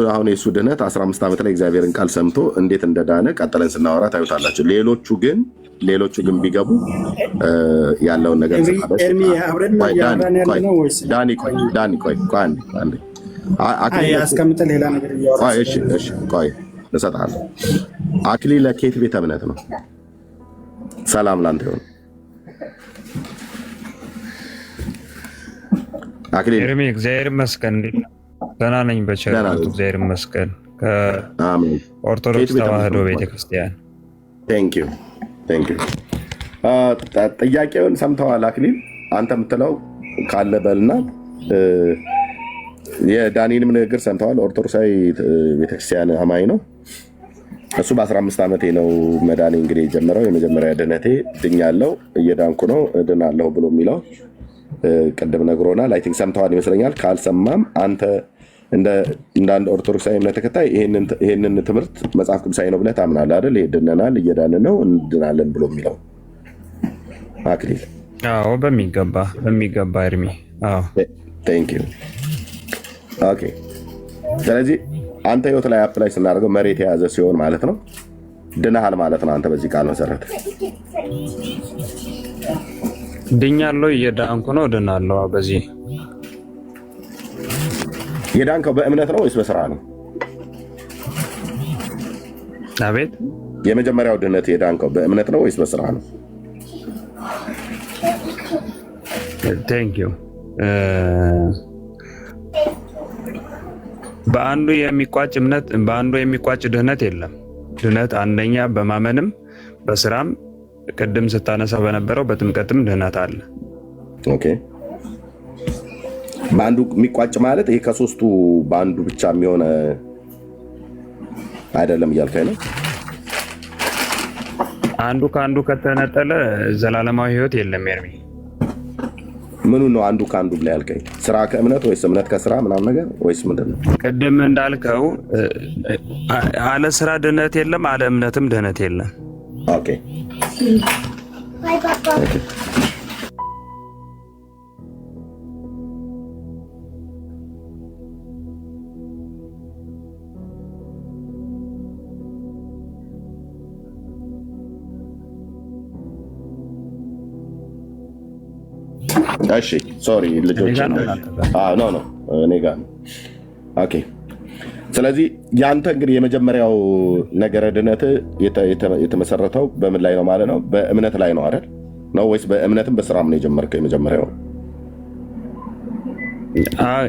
ድህነት 15 ዓመት ላይ እግዚአብሔርን ቃል ሰምቶ እንዴት እንደዳነ ቀጥለን ስናወራ ታዩታላችሁ። ሌሎቹ ግን ቢገቡ ያለውን ነገር እሰጥሃለሁ። አክሊለ ከየት ቤተ እምነት ነው? ሰላም ላንተ ይሁን። ኤርሚ እግዚአብሔር ይመስገን ደህና ነኝ። በቸርነቱ እግዚአብሔር ይመስገን። ከኦርቶዶክስ ተዋሕዶ ቤተክርስቲያን። ቴንክ ዩ። ጥያቄውን ሰምተዋል አክሊል? አንተ የምትለው ካለ በልና የዳኒንም ንግግር ሰምተዋል። ኦርቶዶክሳዊ ቤተክርስቲያን አማኝ ነው እሱ። በ15 ዓመቴ ነው መዳኔ እንግዲህ የጀመረው። የመጀመሪያ ድነቴ ድኛለሁ፣ እየዳንኩ ነው፣ እድናለሁ ብሎ የሚለው ቅድም ነግሮናል። አይ ቲንክ ሰምተዋል ይመስለኛል። ካልሰማም አንተ እንደ አንድ ኦርቶዶክሳዊ እምነት ተከታይ ይሄንን ትምህርት መጽሐፍ ቅዱሳዊ ነው ብለህ ታምናለህ አይደል? ድነናል፣ እየዳንን ነው፣ እንድናለን ብሎ የሚለው አክሊል? አዎ በሚገባ ኤርሚ። አዎ ቴንክ ዩ። ኦኬ ስለዚህ አንተ ህይወት ላይ አፕላይ ስናደርገው መሬት የያዘ ሲሆን ማለት ነው ድነሃል ማለት ነው። አንተ በዚህ ቃል መሰረት ድኛለሁ፣ እየዳንኩ ነው፣ እድናለሁ። በዚህ የዳንከው በእምነት ነው ወይስ በስራ ነው? አቤት። የመጀመሪያው ድነት የዳንከው በእምነት ነው ወይስ በስራ ነው? ቴንክ ዩ። በአንዱ የሚቋጭ ድህነት የለም። ድህነት አንደኛ በማመንም በስራም ቅድም ስታነሳ በነበረው በጥምቀትም ድህነት አለ። ኦኬ በአንዱ የሚቋጭ ማለት ይሄ ከሶስቱ በአንዱ ብቻ የሚሆነ አይደለም እያልከኝ ነው? አንዱ ከአንዱ ከተነጠለ ዘላለማዊ ህይወት የለም። ኤርሚ ምኑ ነው አንዱ ከአንዱ ብላ ያልከኝ? ስራ ከእምነት ወይስ እምነት ከስራ ምናምን ነገር ወይስ ምንድን ነው? ቅድም እንዳልከው አለ ስራ ድህነት የለም፣ አለ እምነትም ድህነት የለም። ኦኬ እሺ ሶሪ ልጆች እኔ ጋር ነው። ኦኬ ስለዚህ ያንተ እንግዲህ የመጀመሪያው ነገረ ድነት የተመሰረተው በምን ላይ ነው ማለት ነው? በእምነት ላይ ነው አይደል? ነው ወይስ በእምነትም በስራም ነው የጀመርከው? የመጀመሪያው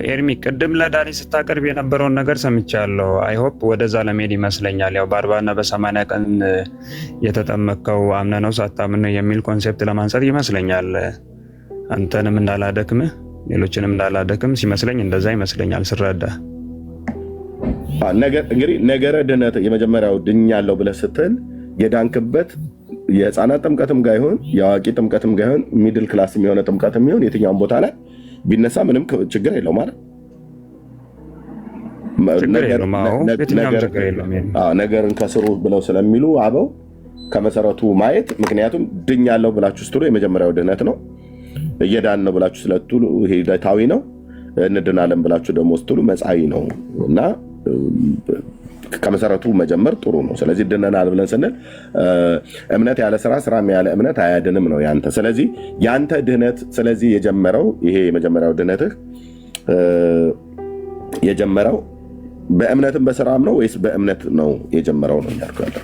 ኤርሚ ቅድም ለዳኒ ስታቀርብ የነበረውን ነገር ሰምቻለሁ። አይሆፕ ወደዛ ለመሄድ ይመስለኛል። ያው በ40 እና በ80 ቀን የተጠመቀው አምነ ነው ሳታምን የሚል ኮንሴፕት ለማንሳት ይመስለኛል። አንተንም እንዳላደክምህ ሌሎችንም እንዳላደክም ሲመስለኝ እንደዛ ይመስለኛል ስረዳ። እንግዲህ ነገረ ድነት የመጀመሪያው ድኛለሁ ብለህ ስትል የዳንክበት የህፃናት ጥምቀትም ጋር ይሁን የአዋቂ ጥምቀትም ጋር ይሁን ሚድል ክላስ የሆነ ጥምቀትም ይሁን የትኛውን ቦታ ላይ ቢነሳ ምንም ችግር የለው ማለት ነገርን ከስሩ ብለው ስለሚሉ አበው ከመሰረቱ ማየት። ምክንያቱም ድኛለሁ ብላችሁ ስትሉ የመጀመሪያው ድህነት ነው። እየዳን ነው ብላችሁ ስለትሉ ሂደታዊ ነው፣ እንድናለን ብላችሁ ደግሞ ስትሉ መጻኢ ነው እና ከመሰረቱ መጀመር ጥሩ ነው። ስለዚህ ድነናል ብለን ስንል እምነት ያለ ስራ፣ ስራም ያለ እምነት አያድንም ነው ያንተ። ስለዚህ ያንተ ድህነት ስለዚህ የጀመረው ይሄ የመጀመሪያው ድህነትህ የጀመረው በእምነትም በስራም ነው ወይስ በእምነት ነው የጀመረው ነው ያልኩ ያለው?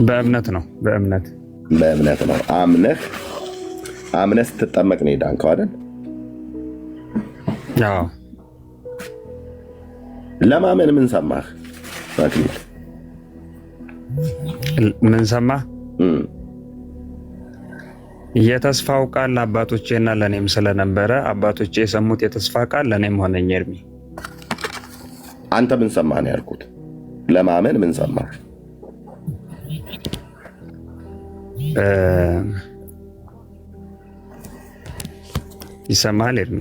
በእምነት ነው። በእምነት ነው። አምነህ ስትጠመቅ ነው የዳንከው አይደል? አዎ። ለማመን ምን ሰማህ አክሊል? ምን ሰማህ? የተስፋው ቃል ለአባቶቼና ለእኔም ስለነበረ አባቶቼ የሰሙት የተስፋ ቃል ለእኔም ሆነኝ። ኤርሚ አንተ ምን ሰማህ ነው ያልኩት። ለማመን ምን ሰማህ? ይሰማሃል ኤርሚ?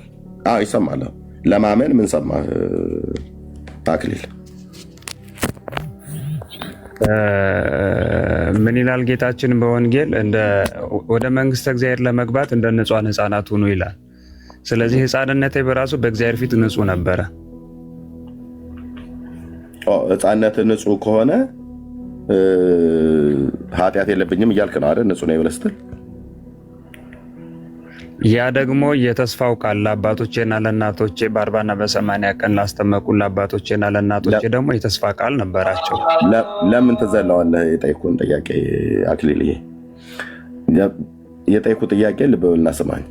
አዎ ይሰማል። ለማመን ምን ሰማህ አክሊል? ምን ይላል ጌታችን በወንጌል? ወደ መንግስተ እግዚአብሔር ለመግባት እንደ ንጹሐን ሕፃናት ሁኑ ይላል። ስለዚህ ሕፃንነቴ በራሱ በእግዚአብሔር ፊት ንጹህ ነበረ። ሕፃንነት ንጹህ ከሆነ ኃጢአት የለብኝም እያልክ ነው አይደል? ንጹህ ነው ብለህ ስትል ያ ደግሞ የተስፋው ቃል ለአባቶቼና ለእናቶቼ በ40ና በ80 ቀን ላስጠመቁ ለአባቶቼና ለእናቶቼ ደግሞ የተስፋ ቃል ነበራቸው። ለምን ትዘለዋለህ? የጠየኩህን ጥያቄ አክሊልዬ፣ የጠየኩህ ጥያቄ ልብ በልና ስማኝ።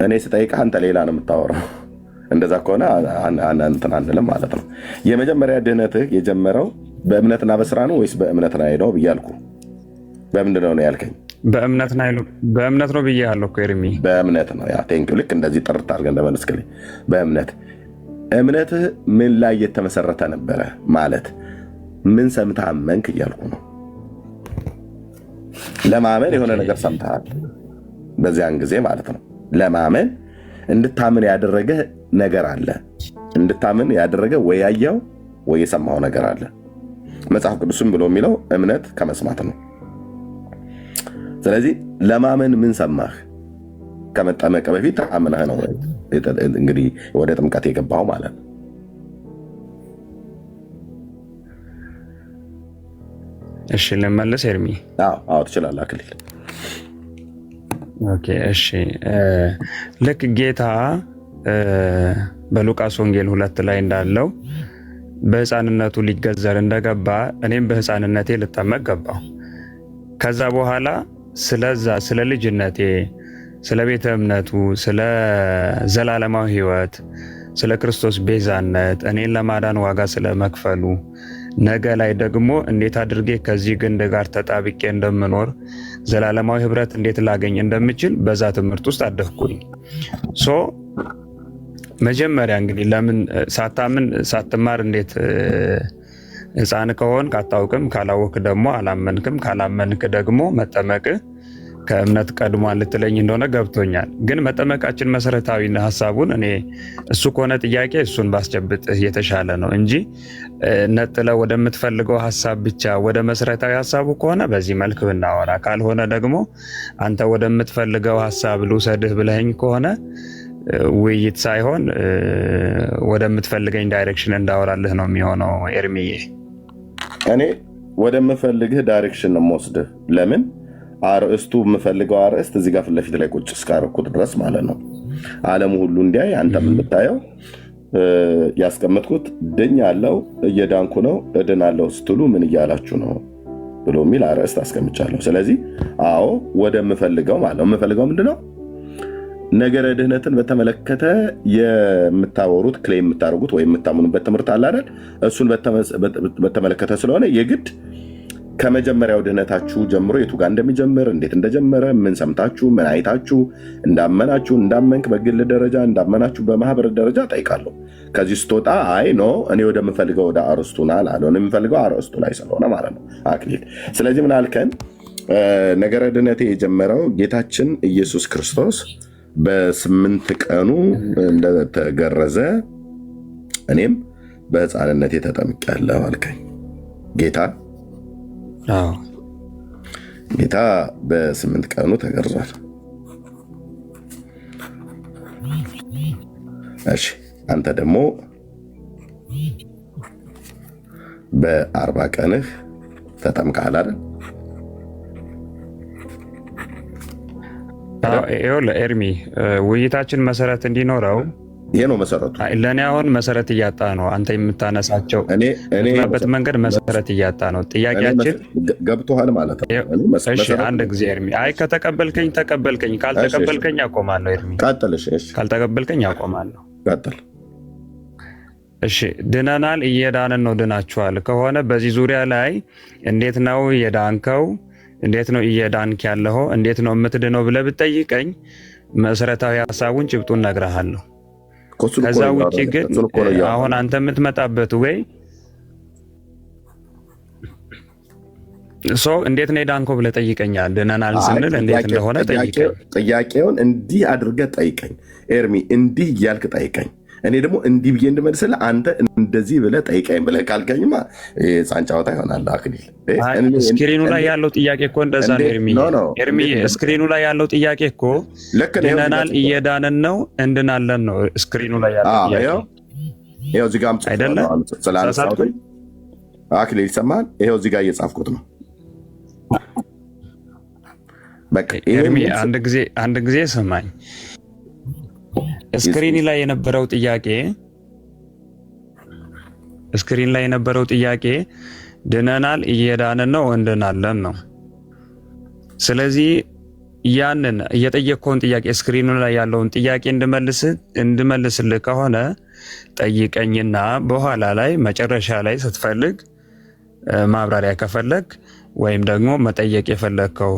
እኔ ስጠይቅህ አንተ ሌላ ነው የምታወራው። እንደዛ ከሆነ እንትን አንልም ማለት ነው። የመጀመሪያ ድህነትህ የጀመረው በእምነትና በስራ ነው ወይስ በእምነት ላይ ነው ብያልኩ? በምንድን ነው ያልከኝ? በእምነት ነው ብያለሁ እኮ ኤርሚ። በእምነት ነው። ያ ቴንኪው። ልክ እንደዚህ ጥርት አድርገህ እንደመለስክልኝ እምነትህ ምን ላይ የተመሰረተ ነበረ ማለት ምን ሰምተህ አመንክ እያልኩ ነው። ለማመን የሆነ ነገር ሰምተሃል በዚያን ጊዜ ማለት ነው። ለማመን እንድታምን ያደረገ ነገር አለ። እንድታምን ያደረገ ወይ ያየው ወይ የሰማው ነገር አለ። መጽሐፍ ቅዱስም ብሎ የሚለው እምነት ከመስማት ነው። ስለዚህ ለማመን ምን ሰማህ? ከመጠመቅ በፊት አምነህ ነው እንግዲህ ወደ ጥምቀት የገባው ማለት ነው። እሺ ልመለስ ኤርሚ? አዎ ትችላለህ አክሊል። ኦኬ እሺ። ልክ ጌታ በሉቃስ ወንጌል 2 ላይ እንዳለው በሕፃንነቱ ሊገዘር እንደገባ እኔም በሕፃንነቴ ልጠመቅ ገባሁ። ከዛ በኋላ ስለ ልጅነቴ፣ ስለ ቤተ እምነቱ፣ ስለ ዘላለማዊ ሕይወት፣ ስለ ክርስቶስ ቤዛነት፣ እኔን ለማዳን ዋጋ ስለመክፈሉ፣ ነገ ላይ ደግሞ እንዴት አድርጌ ከዚህ ግንድ ጋር ተጣብቄ እንደምኖር፣ ዘላለማዊ ህብረት እንዴት ላገኝ እንደምችል በዛ ትምህርት ውስጥ አደግኩኝ። መጀመሪያ እንግዲህ ለምን ሳትማር እንዴት ሕፃን ከሆንክ አታውቅም፣ ካላወክ ደግሞ አላመንክም፣ ካላመንክ ደግሞ መጠመቅ ከእምነት ቀድሟል ልትለኝ እንደሆነ ገብቶኛል። ግን መጠመቃችን መሰረታዊ ሀሳቡን እኔ እሱ ከሆነ ጥያቄ እሱን ባስጨብጥህ የተሻለ ነው እንጂ ነጥለ ወደምትፈልገው ሀሳብ ብቻ ወደ መሰረታዊ ሀሳቡ ከሆነ በዚህ መልክ ብናወራ፣ ካልሆነ ደግሞ አንተ ወደምትፈልገው ሀሳብ ልውሰድህ ብለኸኝ ከሆነ ውይይት ሳይሆን ወደምትፈልገኝ ዳይሬክሽን እንዳወራልህ ነው የሚሆነው ኤርሚዬ። እኔ ወደምፈልግህ ዳይሬክሽን ነው የምወስድህ። ለምን አርእስቱ የምፈልገው አርእስት እዚህ ጋር ፊት ለፊት ላይ ቁጭ እስካረኩት ድረስ ማለት ነው። ዓለሙ ሁሉ እንዲያይ አንተም የምታየው ያስቀመጥኩት ድኛለሁ፣ እየዳንኩ ነው፣ እድናለሁ ስትሉ ምን እያላችሁ ነው ብሎ የሚል አርእስት አስቀምጫለሁ። ስለዚህ አዎ ወደምፈልገው ማለት ነው። የምፈልገው ምንድነው? ነገረ ድህነትን በተመለከተ የምታወሩት ክሌም የምታደርጉት ወይም የምታምኑበት ትምህርት አለ አይደል? እሱን በተመለከተ ስለሆነ የግድ ከመጀመሪያው ድህነታችሁ ጀምሮ የቱ ጋር እንደሚጀምር እንዴት እንደጀመረ ምን ሰምታችሁ ምን አይታችሁ እንዳመናችሁ እንዳመንክ በግል ደረጃ እንዳመናችሁ በማህበር ደረጃ ጠይቃለሁ። ከዚህ ስትወጣ አይ ኖ እኔ ወደምፈልገው ወደ አርእስቱ ና ላልሆነ የምፈልገው አርእስቱ ላይ ስለሆነ ማለት ነው አክሊል። ስለዚህ ምን አልከን? ነገረ ድህነቴ የጀመረው ጌታችን ኢየሱስ ክርስቶስ በ8 ቀኑ እንደተገረዘ እኔም በሕፃንነቴ ተጠምቄያለሁ አልከኝ ጌታ። ጌታ በ8 ቀኑ ተገርዟል። እሺ አንተ ደግሞ በ40 ቀንህ ተጠምቀሃል አይደል? ኤርሚ ውይይታችን መሰረት እንዲኖረው ይሄ ነው መሰረቱ። ለእኔ አሁን መሰረት እያጣ ነው። አንተ የምታነሳቸው በት መንገድ መሰረት እያጣ ነው። ጥያቄያችን ገብቶሃል ማለት ነው። አንድ ጊዜ ኤርሚ፣ አይ ከተቀበልከኝ ተቀበልከኝ፣ ካልተቀበልከኝ አቆማለሁ። ኤርሚ ካልተቀበልከኝ አቆማለሁ። ቀጥል። እሺ ድነናል፣ እየዳንን ነው። ድናችኋል ከሆነ በዚህ ዙሪያ ላይ እንዴት ነው የዳንከው? እንዴት ነው እየዳንክ ያለኸው? እንዴት ነው የምትድነው ብለህ ብትጠይቀኝ መሰረታዊ ሀሳቡን ጭብጡን እነግርሃለሁ። ከዛ ውጭ ግን አሁን አንተ የምትመጣበት ወይ እንዴት ነው የዳንከው ብለህ ጠይቀኛል። ድነናል ስንል እንዴት እንደሆነ ጠይቀኝ። ጥያቄውን እንዲህ አድርገህ ጠይቀኝ ኤርሚ፣ እንዲህ እያልክ ጠይቀኝ። እኔ ደግሞ እንዲህ ብዬ እንድመልስልህ አንተ እንደዚህ ብለህ ጠይቀኝ ብለህ ካልከኝማ ሕፃን ጨዋታ ይሆናል። አክሊል ስክሪኑ ላይ ያለው ጥያቄ እኮ እንደዛ ነው ኤርሚ። ስክሪኑ ላይ ያለው ጥያቄ እኮ ድነናል፣ እየዳንን ነው፣ እንድናለን ነው። ስክሪኑ ላይ ያለው ጥያቄ ይኸው እዚህ ጋር አይደለም ስላልሳትኩኝ አክሊል ይሰማል። ይኸው እዚህ ጋር እየጻፍኩት ነው። በቃ ኤርሚ አንድ ጊዜ ሰማኝ። ስክሪን ላይ የነበረው ጥያቄ ድነናል፣ እየዳንን ነው፣ እንድናለን ነው። ስለዚህ ያንን እየጠየቅከውን ጥያቄ ስክሪኑ ላይ ያለውን ጥያቄ እንድመልስልህ ከሆነ ጠይቀኝና በኋላ ላይ መጨረሻ ላይ ስትፈልግ ማብራሪያ ከፈለግ ወይም ደግሞ መጠየቅ የፈለግከው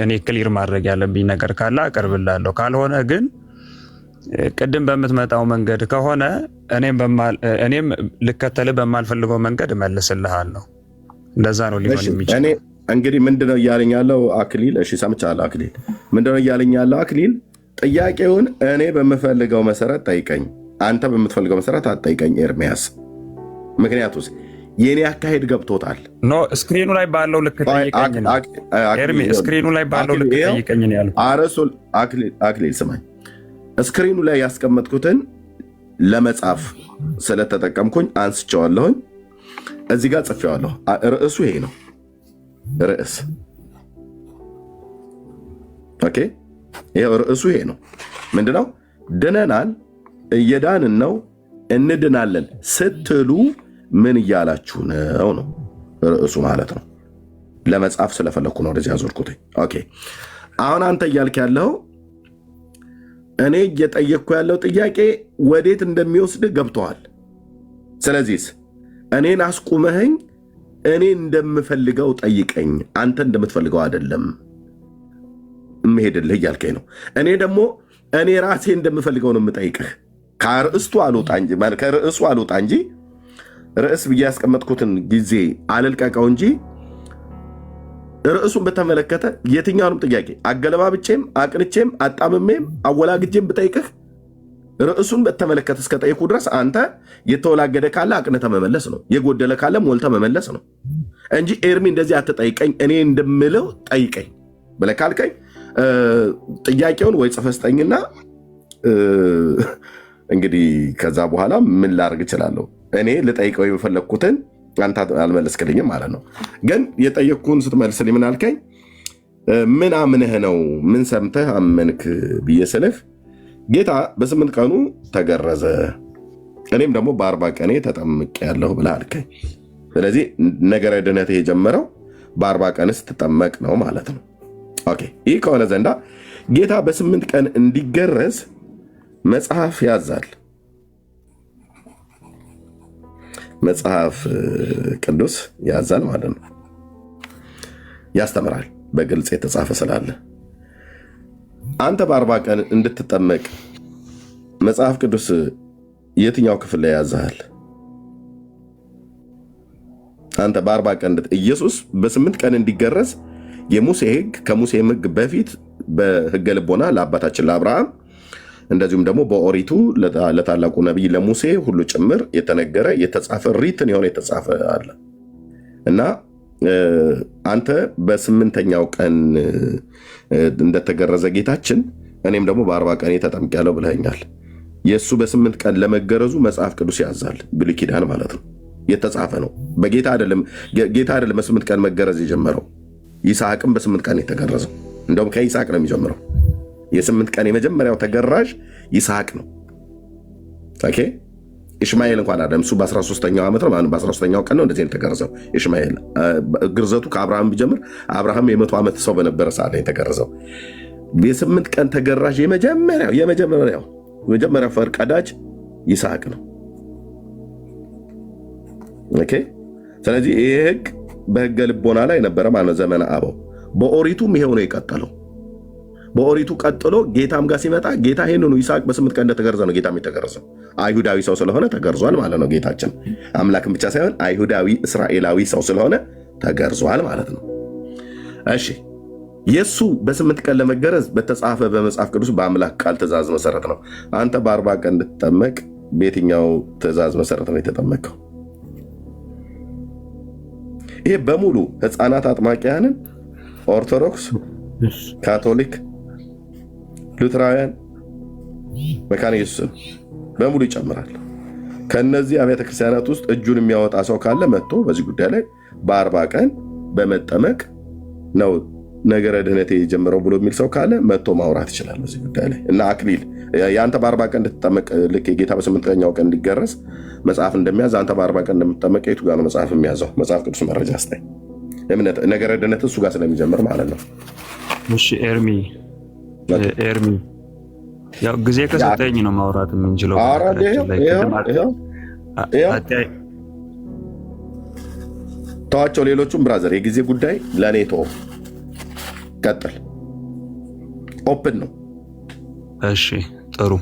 እኔ ክሊር ማድረግ ያለብኝ ነገር ካለ አቀርብላለሁ። ካልሆነ ግን ቅድም በምትመጣው መንገድ ከሆነ እኔም ልከተልህ በማልፈልገው መንገድ እመልስልሃለሁ። እንደዛ ነው ሊሆን የሚችል። እኔ እንግዲህ ምንድነው እያለኝ ያለው አክሊል? እሺ ሰምቻለሁ አክሊል። ምንድነው እያለኝ ያለው አክሊል? ጥያቄውን እኔ በምፈልገው መሰረት ጠይቀኝ፣ አንተ በምትፈልገው መሰረት አትጠይቀኝ ኤርሚያስ። ምክንያቱስ የኔ አካሄድ ገብቶታል። ኖ ስክሪኑ ላይ ባለው ልክ ጠይቀኝ ነው ኤርሚ። ስክሪኑ ላይ ባለው ልክ ጠይቀኝ ነው ያለው። አረሱል አክሊል ስማኝ፣ ስክሪኑ ላይ ያስቀመጥኩትን ለመጻፍ ስለተጠቀምኩኝ አንስቼዋለሁኝ። እዚህ ጋር ጽፌዋለሁ። ርዕሱ ይሄ ነው። ርዕስ ኦኬ። ይሄው ርዕሱ ይሄ ነው። ምንድነው? ድነናል፣ እየዳንን ነው፣ እንድናለን ስትሉ ምን እያላችሁ ነው ነው ርዕሱ ማለት ነው። ለመጻፍ ስለፈለኩ ነው ወደዚህ ያዞርኩት። ኦኬ አሁን አንተ እያልክ ያለው እኔ እየጠየቅኩ ያለው ጥያቄ ወዴት እንደሚወስድ ገብቶሃል። ስለዚህ እኔን አስቁመኸኝ እኔ እንደምፈልገው ጠይቀኝ፣ አንተ እንደምትፈልገው አይደለም እምሄድልህ እያልከኝ ነው። እኔ ደግሞ እኔ ራሴ እንደምፈልገው ነው የምጠይቅህ። ከርዕሱ አልወጣ እንጂ ርዕስ ብዬ ያስቀመጥኩትን ጊዜ አልልቀቀው እንጂ ርዕሱን በተመለከተ የትኛውንም ጥያቄ አገለባብጬም አቅንቼም አጣምሜም አወላግጄም ብጠይቅህ ርዕሱን በተመለከተ እስከጠየቁ ድረስ አንተ የተወላገደ ካለ አቅንተ መመለስ ነው፣ የጎደለ ካለ ሞልተ መመለስ ነው እንጂ ኤርሚ እንደዚህ አትጠይቀኝ እኔ እንደምለው ጠይቀኝ ብለህ ካልከኝ ጥያቄውን ወይ ጽፈህ ስጠኝና እንግዲህ ከዛ በኋላ ምን ላደርግ እችላለሁ? እኔ ልጠይቀው የፈለግኩትን አንተ አልመለስክልኝም ማለት ነው። ግን የጠየቅኩን ስትመልስልኝ ምን አልከኝ? ምን አምነህ ነው ምን ሰምተህ አመንክ ብዬ ስልህ ጌታ በ8 ቀኑ ተገረዘ እኔም ደግሞ በ40 ቀኔ ተጠምቄያለሁ ብለህ አልከኝ። ስለዚህ ነገረ ድነት የጀመረው በ40 ቀን ስትጠመቅ ነው ማለት ነው። ኦኬ ይህ ከሆነ ዘንዳ ጌታ በ8 ቀን እንዲገረዝ መጽሐፍ ያዛል። መጽሐፍ ቅዱስ ያዛል ማለት ነው። ያስተምራል፣ በግልጽ የተጻፈ ስላለ። አንተ በ40 ቀን እንድትጠመቅ መጽሐፍ ቅዱስ የትኛው ክፍል ላይ ያዛል? አንተ በ40 ቀን ኢየሱስ በ8 ቀን እንዲገረዝ የሙሴ ሕግ ከሙሴ ሕግ በፊት በሕገ ልቦና ለአባታችን ለአብርሃም እንደዚሁም ደግሞ በኦሪቱ ለታላቁ ነቢይ ለሙሴ ሁሉ ጭምር የተነገረ የተጻፈ ሪትን የሆነ የተጻፈ አለ እና አንተ በ8ኛው ቀን እንደተገረዘ ጌታችን እኔም ደግሞ በ40 ቀን ተጠምቄያለሁ ብለኸኛል። የእሱ በ8 ቀን ለመገረዙ መጽሐፍ ቅዱስ ያዛል። ብሉይ ኪዳን ማለት ነው፣ የተጻፈ ነው። በጌታ አይደለም። ጌታ አይደለም በ8 ቀን መገረዝ የጀመረው። ይስሐቅም በ8 ቀን የተገረዘው እንደውም ከይስሐቅ ነው የሚጀምረው። የ8 ቀን የመጀመሪያው ተገራዥ ይስሐቅ ነው። ኦኬ ኢሽማኤል እንኳን አይደለም። እሱ በ13ኛው ዓመት ነው፣ በ13ኛው ቀን ነው እንደዚህ የተገረዘው ኢሽማኤል። ግርዘቱ ከአብርሃም ቢጀምር አብርሃም የ100 ዓመት ሰው በነበረ ሰዓት ላይ የተገረዘው። የ8 ቀን ተገራዥ የመጀመሪያው ፈርቀዳጅ ይስሐቅ ነው። ኦኬ ስለዚህ ይሄ ህግ በህገ ልቦና ላይ ነበረ ማለት ዘመነ አበው። በኦሪቱም ይሄው ነው የቀጠለው። በኦሪቱ ቀጥሎ ጌታም ጋር ሲመጣ ጌታ ይሄንኑ ይስሐቅ በ8 ቀን እንደተገረዘ ነው ጌታም የተገረዘው። አይሁዳዊ ሰው ስለሆነ ተገርዟል ማለት ነው። ጌታችን አምላክም ብቻ ሳይሆን አይሁዳዊ እስራኤላዊ ሰው ስለሆነ ተገርዟል ማለት ነው። እሺ የሱ በ8 ቀን ለመገረዝ በተጻፈ በመጽሐፍ ቅዱስ በአምላክ ቃል ትእዛዝ መሰረት ነው። አንተ በ40 ቀን እንድትጠመቅ በየትኛው ትእዛዝ መሰረት ነው የተጠመቀው? ይሄ በሙሉ ህፃናት አጥማቂያንን ኦርቶዶክስ፣ ካቶሊክ፣ ሉትራውያን፣ መካነ ኢየሱስን በሙሉ ይጨምራል። ከነዚህ አብያተ ክርስቲያናት ውስጥ እጁን የሚያወጣ ሰው ካለ መጥቶ በዚህ ጉዳይ ላይ በ40 ቀን በመጠመቅ ነው ነገረ ድህነቴ የጀመረው ብሎ የሚል ሰው ካለ መጥቶ ማውራት ይችላል በዚህ ጉዳይ ላይ። እና አክሊል የአንተ በ40 ቀን እንድትጠመቅ ልክ የጌታ በ8ኛው ቀን እንዲገረዝ መጽሐፍ እንደሚያዝ አንተ በ40 ቀን እንደምትጠመቅ የቱ ጋር ነው መጽሐፍ የሚያዘው? መጽሐፍ ቅዱስ መረጃ ስጠኝ። እምነት ነገረ ድህነት እሱ ጋር ስለሚጀምር ማለት ነው። እሺ ኤርሚ ያው ጊዜ ከሰጠኝ ነው ማውራት የምንችለው። ተዋቸው ሌሎቹም ብራዘር፣ የጊዜ ጉዳይ ለእኔ ተወው። ቀጥል። ኦፕን ነው። እሺ ጥሩ።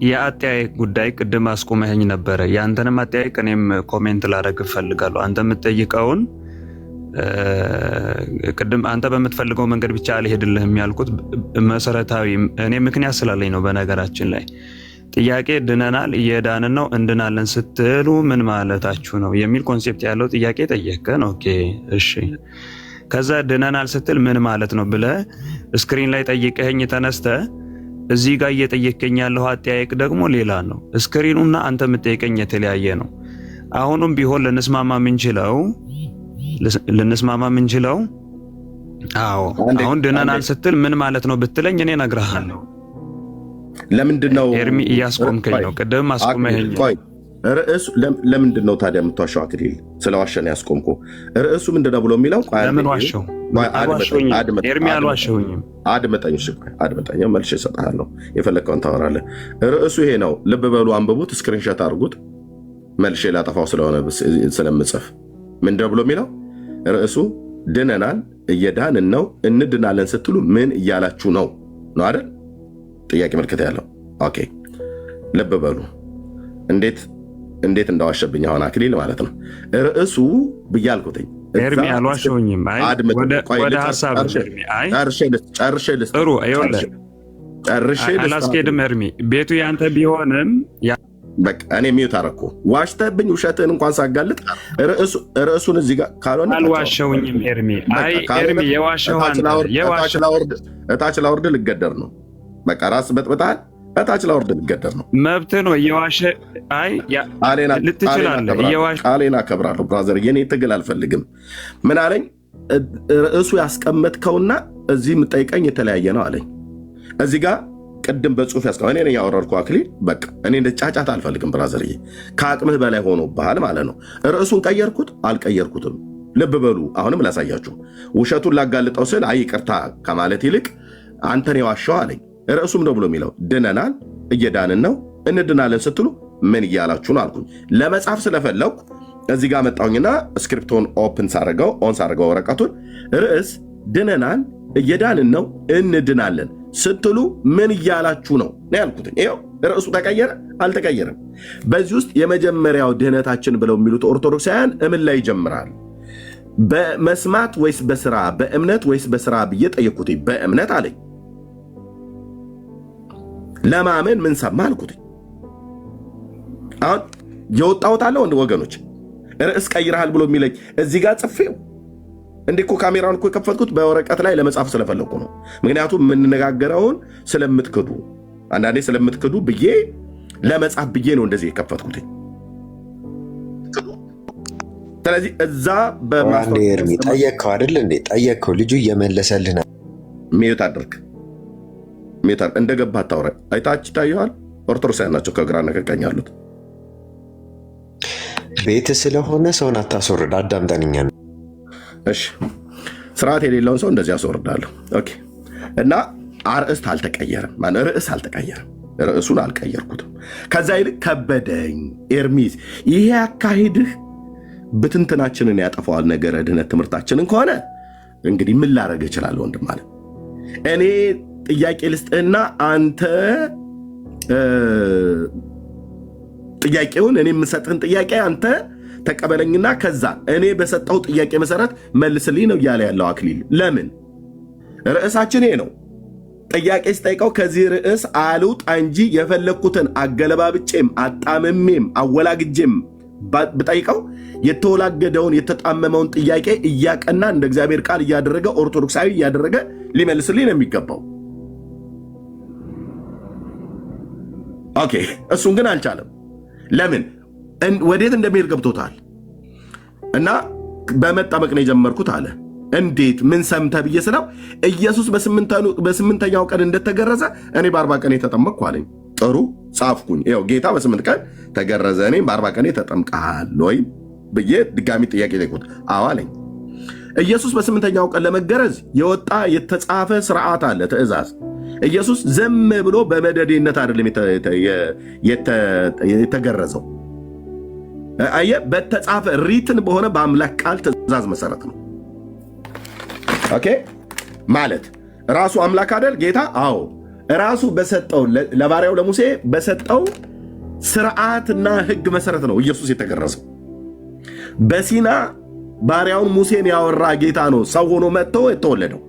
የአጠያየቅ ጉዳይ ቅድም አስቆመኸኝ ነበረ። የአንተንም አጠያየቅ እኔም ኮሜንት ላደርግ እፈልጋለሁ። አንተ የምትጠይቀውን ቅድም አንተ በምትፈልገው መንገድ ብቻ አልሄድልህም ያልኩት መሰረታዊ እኔ ምክንያት ስላለኝ ነው። በነገራችን ላይ ጥያቄ ድነናል፣ እየዳንን ነው፣ እንድናለን ስትሉ ምን ማለታችሁ ነው የሚል ኮንሴፕት ያለው ጥያቄ ጠየቀን። ኦኬ እሺ። ከዛ ድነናል ስትል ምን ማለት ነው ብለህ ስክሪን ላይ ጠይቀኸኝ ተነስተ እዚህ ጋር እየጠየቀኝ ያለው አጠያየቅ ደግሞ ሌላ ነው። ስክሪኑና አንተ የምትጠይቀኝ የተለያየ ነው። አሁንም ቢሆን ልንስማማ የምንችለው አዎ አሁን ድነናል ስትል ምን ማለት ነው ብትለኝ እኔ እነግርሃለሁ። ለምንድነው ኤርሚ እያስቆምከኝ ነው? ቅድም አስቆመኝ። ርዕሱ ለምንድን ነው ታዲያ የምትዋሸው? አክሊል ስለዋሸን ያስቆምኩ። ርዕሱ ምንድነው ብሎ የሚለው ለምን ዋሸው? ኤርሚ አልዋሸሁኝም። አድምጠኝ፣ መልሼ እሰጥሃለሁ። የፈለግከውን ታወራለህ። ርዕሱ ይሄ ነው። ልብ በሉ፣ አንብቡት፣ ስክሪንሾት አድርጉት። መልሼ ላጠፋው ስለሆነ ስለምጽፍ ምንድነው ብሎ የሚለው ርዕሱ ድነናል፣ እየዳንን ነው፣ እንድናለን ስትሉ ምን እያላችሁ ነው አይደል? ጥያቄ ምልክት ያለው። ኦኬ ልብ በሉ እንዴት እንዳዋሸብኝ አሁን አክሊል ማለት ነው። ርዕሱ ብያልኩትኝ ኤርሚ አልዋሸሁኝም። ወደ ሀሳብ ጨርሼ አላስኬድም። ኤርሚ ቤቱ ያንተ ቢሆንም በቃ እኔ ሚዩት አደረኩ። ዋሽተብኝ ውሸትህን እንኳን ሳጋልጥ ርዕሱን እዚህ ጋር ካልሆነ አልዋሸሁኝም። ኤርሚ እታች ላውርድ ልገደር ነው። በቃ ራስ በጥብጣል እታች ላውርድ ልገደር ነው። መብት ነው። እየዋሸ ልትችላለህ። ቃሌን አከብራለሁ ብራዘር። የኔ ትግል አልፈልግም። ምን አለኝ? ርዕሱ ያስቀመጥከውና እዚህ የምጠይቀኝ የተለያየ ነው አለኝ። እዚህ ጋር ቅድም በጽሁፍ እኔ ነኝ ያወረድኩ አክሊል። በቃ እኔ እንደ ጫጫታ አልፈልግም ብራዘር። ከአቅምህ በላይ ሆኖብሃል ማለት ነው። ርዕሱን ቀየርኩት አልቀየርኩትም? ልብ በሉ። አሁንም ላሳያችሁ። ውሸቱን ላጋልጠው ስል አይ ይቅርታ ከማለት ይልቅ አንተን የዋሸው አለኝ። ርዕሱም ነው ብሎ የሚለው ድነናል፣ እየዳንን ነው፣ እንድናለን ስትሉ ምን እያላችሁ ነው አልኩኝ። ለመጻፍ ስለፈለኩ እዚህ ጋር መጣሁኝና ስክሪፕቶን ኦፕን ሳደርገው ወረቀቱን ርዕስ ድነናል፣ እየዳንን ነው፣ እንድናለን ስትሉ ምን እያላችሁ ነው ያልኩትኝ። ይኸው ርዕሱ ተቀየረ አልተቀየረም? በዚህ ውስጥ የመጀመሪያው ድህነታችን ብለው የሚሉት ኦርቶዶክሳውያን እምን ላይ ይጀምራል? በመስማት ወይስ በስራ? በእምነት ወይስ በስራ ብዬ ጠየቅኩት። በእምነት አለኝ። ለማመን ምን ሰማ አልኩት። አሁን የወጣሁት አለ ወገኖች፣ ርዕስ ቀይረሃል ብሎ የሚለኝ እዚህ ጋር ጽፌው እንዲህ እኮ ካሜራውን እኮ የከፈትኩት በወረቀት ላይ ለመጻፍ ስለፈለኩ ነው። ምክንያቱም የምንነጋገረውን ስለምትክዱ አንዳንዴ ስለምትክዱ ብዬ ለመጻፍ ብዬ ነው እንደዚህ የከፈትኩት። ስለዚህ እዛ በማንዴርሚ ጠየቅከው አይደል እንዴ? ጠየቅከው፣ ልጁ እየመለሰልህ ነው። ሚዩት አድርግ፣ ሚዩት አድርግ። እንደገባ አታውራ። አይታች ይታየዋል። ኦርቶዶክሳውያን ናቸው ከግራና ከቀኝ ያሉት። ቤት ስለሆነ ሰውን አታስወርድ። አዳምጠንኛ ነው። እሺ፣ ስርዓት የሌለውን ሰው እንደዚህ አስወርዳለሁ። ኦኬ። እና አርእስት አልተቀየረም፣ ማለት ርዕስ አልተቀየረም። ርዕሱን አልቀየርኩትም። ከዛ ይልቅ ከበደኝ። ኤርሚስ ይሄ አካሄድህ ብትንትናችንን ያጠፋዋል። ነገረ ድህነት ትምህርታችንን ከሆነ እንግዲህ ምን ላደርግ እችላለሁ? ወንድም ማለት እኔ ጥያቄ ልስጥህና አንተ ጥያቄውን እኔ የምሰጥህን ጥያቄ አንተ ተቀበለኝና ከዛ እኔ በሰጠው ጥያቄ መሰረት መልስልኝ ነው እያለ ያለው አክሊል። ለምን ርዕሳችን ይሄ ነው። ጥያቄ ስጠይቀው ከዚህ ርዕስ አልውጣ እንጂ የፈለግኩትን አገለባብጬም አጣምሜም አወላግጄም ብጠይቀው የተወላገደውን የተጣመመውን ጥያቄ እያቀና እንደ እግዚአብሔር ቃል እያደረገ ኦርቶዶክሳዊ እያደረገ ሊመልስልኝ ነው የሚገባው። ኦኬ፣ እሱን ግን አልቻለም። ለምን? ወዴት እንደሚሄድ ገብቶታል። እና በመጠመቅ ነው የጀመርኩት አለ። እንዴት? ምን ሰምተህ ብዬ ስለው ኢየሱስ በስምንተኛው ቀን እንደተገረዘ እኔ በ40 ቀን የተጠመቅኩ አለኝ። ጥሩ ጻፍኩኝ። ይኸው ጌታ በ8 ቀን ተገረዘ፣ እኔ በ40 ቀን ተጠምቀሃል ወይ ብዬ ድጋሚ ጥያቄ ጠየቅኩት። አዎ አለኝ። ኢየሱስ በ8ኛው ቀን ለመገረዝ የወጣ የተጻፈ ስርዓት አለ፣ ትእዛዝ። ኢየሱስ ዝም ብሎ በመደዴነት አይደለም የተገረዘው። አየህ፣ በተጻፈ ሪትን በሆነ በአምላክ ቃል ትእዛዝ መሰረት ነው። ኦኬ፣ ማለት ራሱ አምላክ አይደል ጌታ? አዎ፣ ራሱ በሰጠው ለባሪያው ለሙሴ በሰጠው ስርዓትና ሕግ መሰረት ነው ኢየሱስ የተገረዘው። በሲና ባሪያውን ሙሴን ያወራ ጌታ ነው ሰው ሆኖ መጥቶ የተወለደው።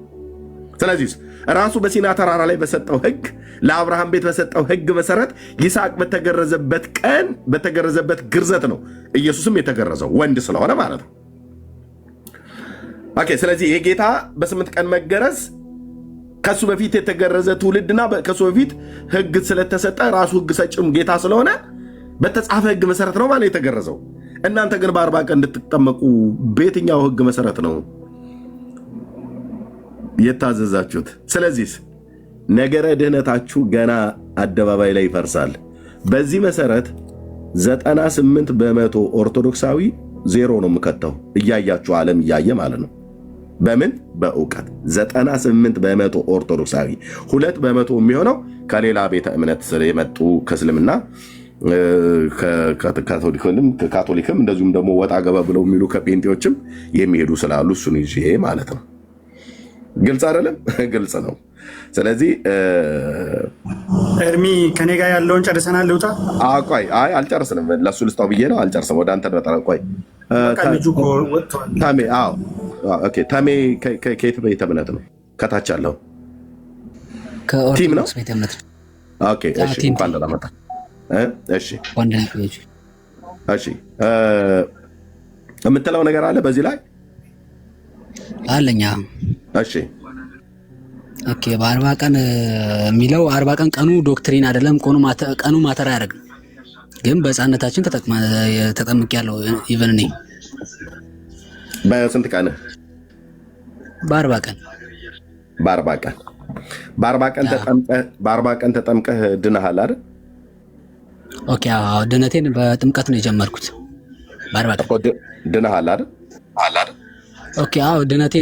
ስለዚህ ራሱ በሲና ተራራ ላይ በሰጠው ሕግ ለአብርሃም ቤት በሰጠው ሕግ መሰረት ይስሐቅ በተገረዘበት ቀን በተገረዘበት ግርዘት ነው ኢየሱስም የተገረዘው፣ ወንድ ስለሆነ ማለት ነው። ኦኬ። ስለዚህ የጌታ በ8 ቀን መገረዝ ከሱ በፊት የተገረዘ ትውልድና ከሱ በፊት ሕግ ስለተሰጠ ራሱ ሕግ ሰጭም ጌታ ስለሆነ በተጻፈ ሕግ መሰረት ነው ማለት የተገረዘው። እናንተ ግን በ40 ቀን እንድትጠመቁ በየትኛው ሕግ መሰረት ነው የታዘዛችሁት? ስለዚህ ነገረ ድህነታችሁ ገና አደባባይ ላይ ይፈርሳል። በዚህ መሰረት 98% ኦርቶዶክሳዊ ዜሮ ነው የምከተው። እያያችሁ ዓለም እያየ ማለት ነው። በምን? በእውቀት 98% ኦርቶዶክሳዊ፣ 2% የሚሆነው ከሌላ ቤተ እምነት ስር የመጡ ከእስልምና ከካቶሊክም እንደዚሁም ደግሞ ወጣ ገባ ብለው የሚሉ ከጴንጤዎችም የሚሄዱ ስላሉ እሱን ይዤ ማለት ነው። ግልጽ አይደለም? ግልጽ ነው። ስለዚህ እርሚ ከኔ ጋር ያለውን ጨርሰናል። ልውጣ? ቆይ፣ አልጨርስንም። ለሱ ልስጣው ብዬ ነው። አልጨርስም። ወደ አንተ ነጠረ። ቆይ ታሜ ከየት ቤተ እምነት ነው? ከታች አለው ቲም ነው። እሺ፣ እንኳን ደህና መጣ። እሺ፣ የምትለው ነገር አለ በዚህ ላይ አለኛ። እሺ፣ ኦኬ። በ40 ቀን የሚለው 40 ቀን ቀኑ ዶክትሪን አይደለም፣ ቀኑ ማተር አያደርግም። ግን በሕፃንነታችን ተጠምቅ ያለው ኢቨን እኔ በስንት ቀን? በ40 ቀን በ40 ቀን ተጠምቀህ ድነሃል አይደል? ኦኬ። አዎ፣ ድነቴን በጥምቀት ነው የጀመርኩት። በ40 ቀን ድነሃል አይደል? ኦኬ። አዎ፣ ድነቴ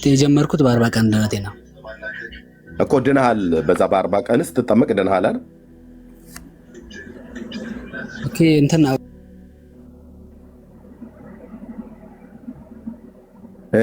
የጀመርኩት በ40 ቀን ድነቴ ነው እኮ። ድነሃል። በዛ በ40 ቀን ስትጠመቅ ድነሃል አይደል? ኦኬ። እንትን እ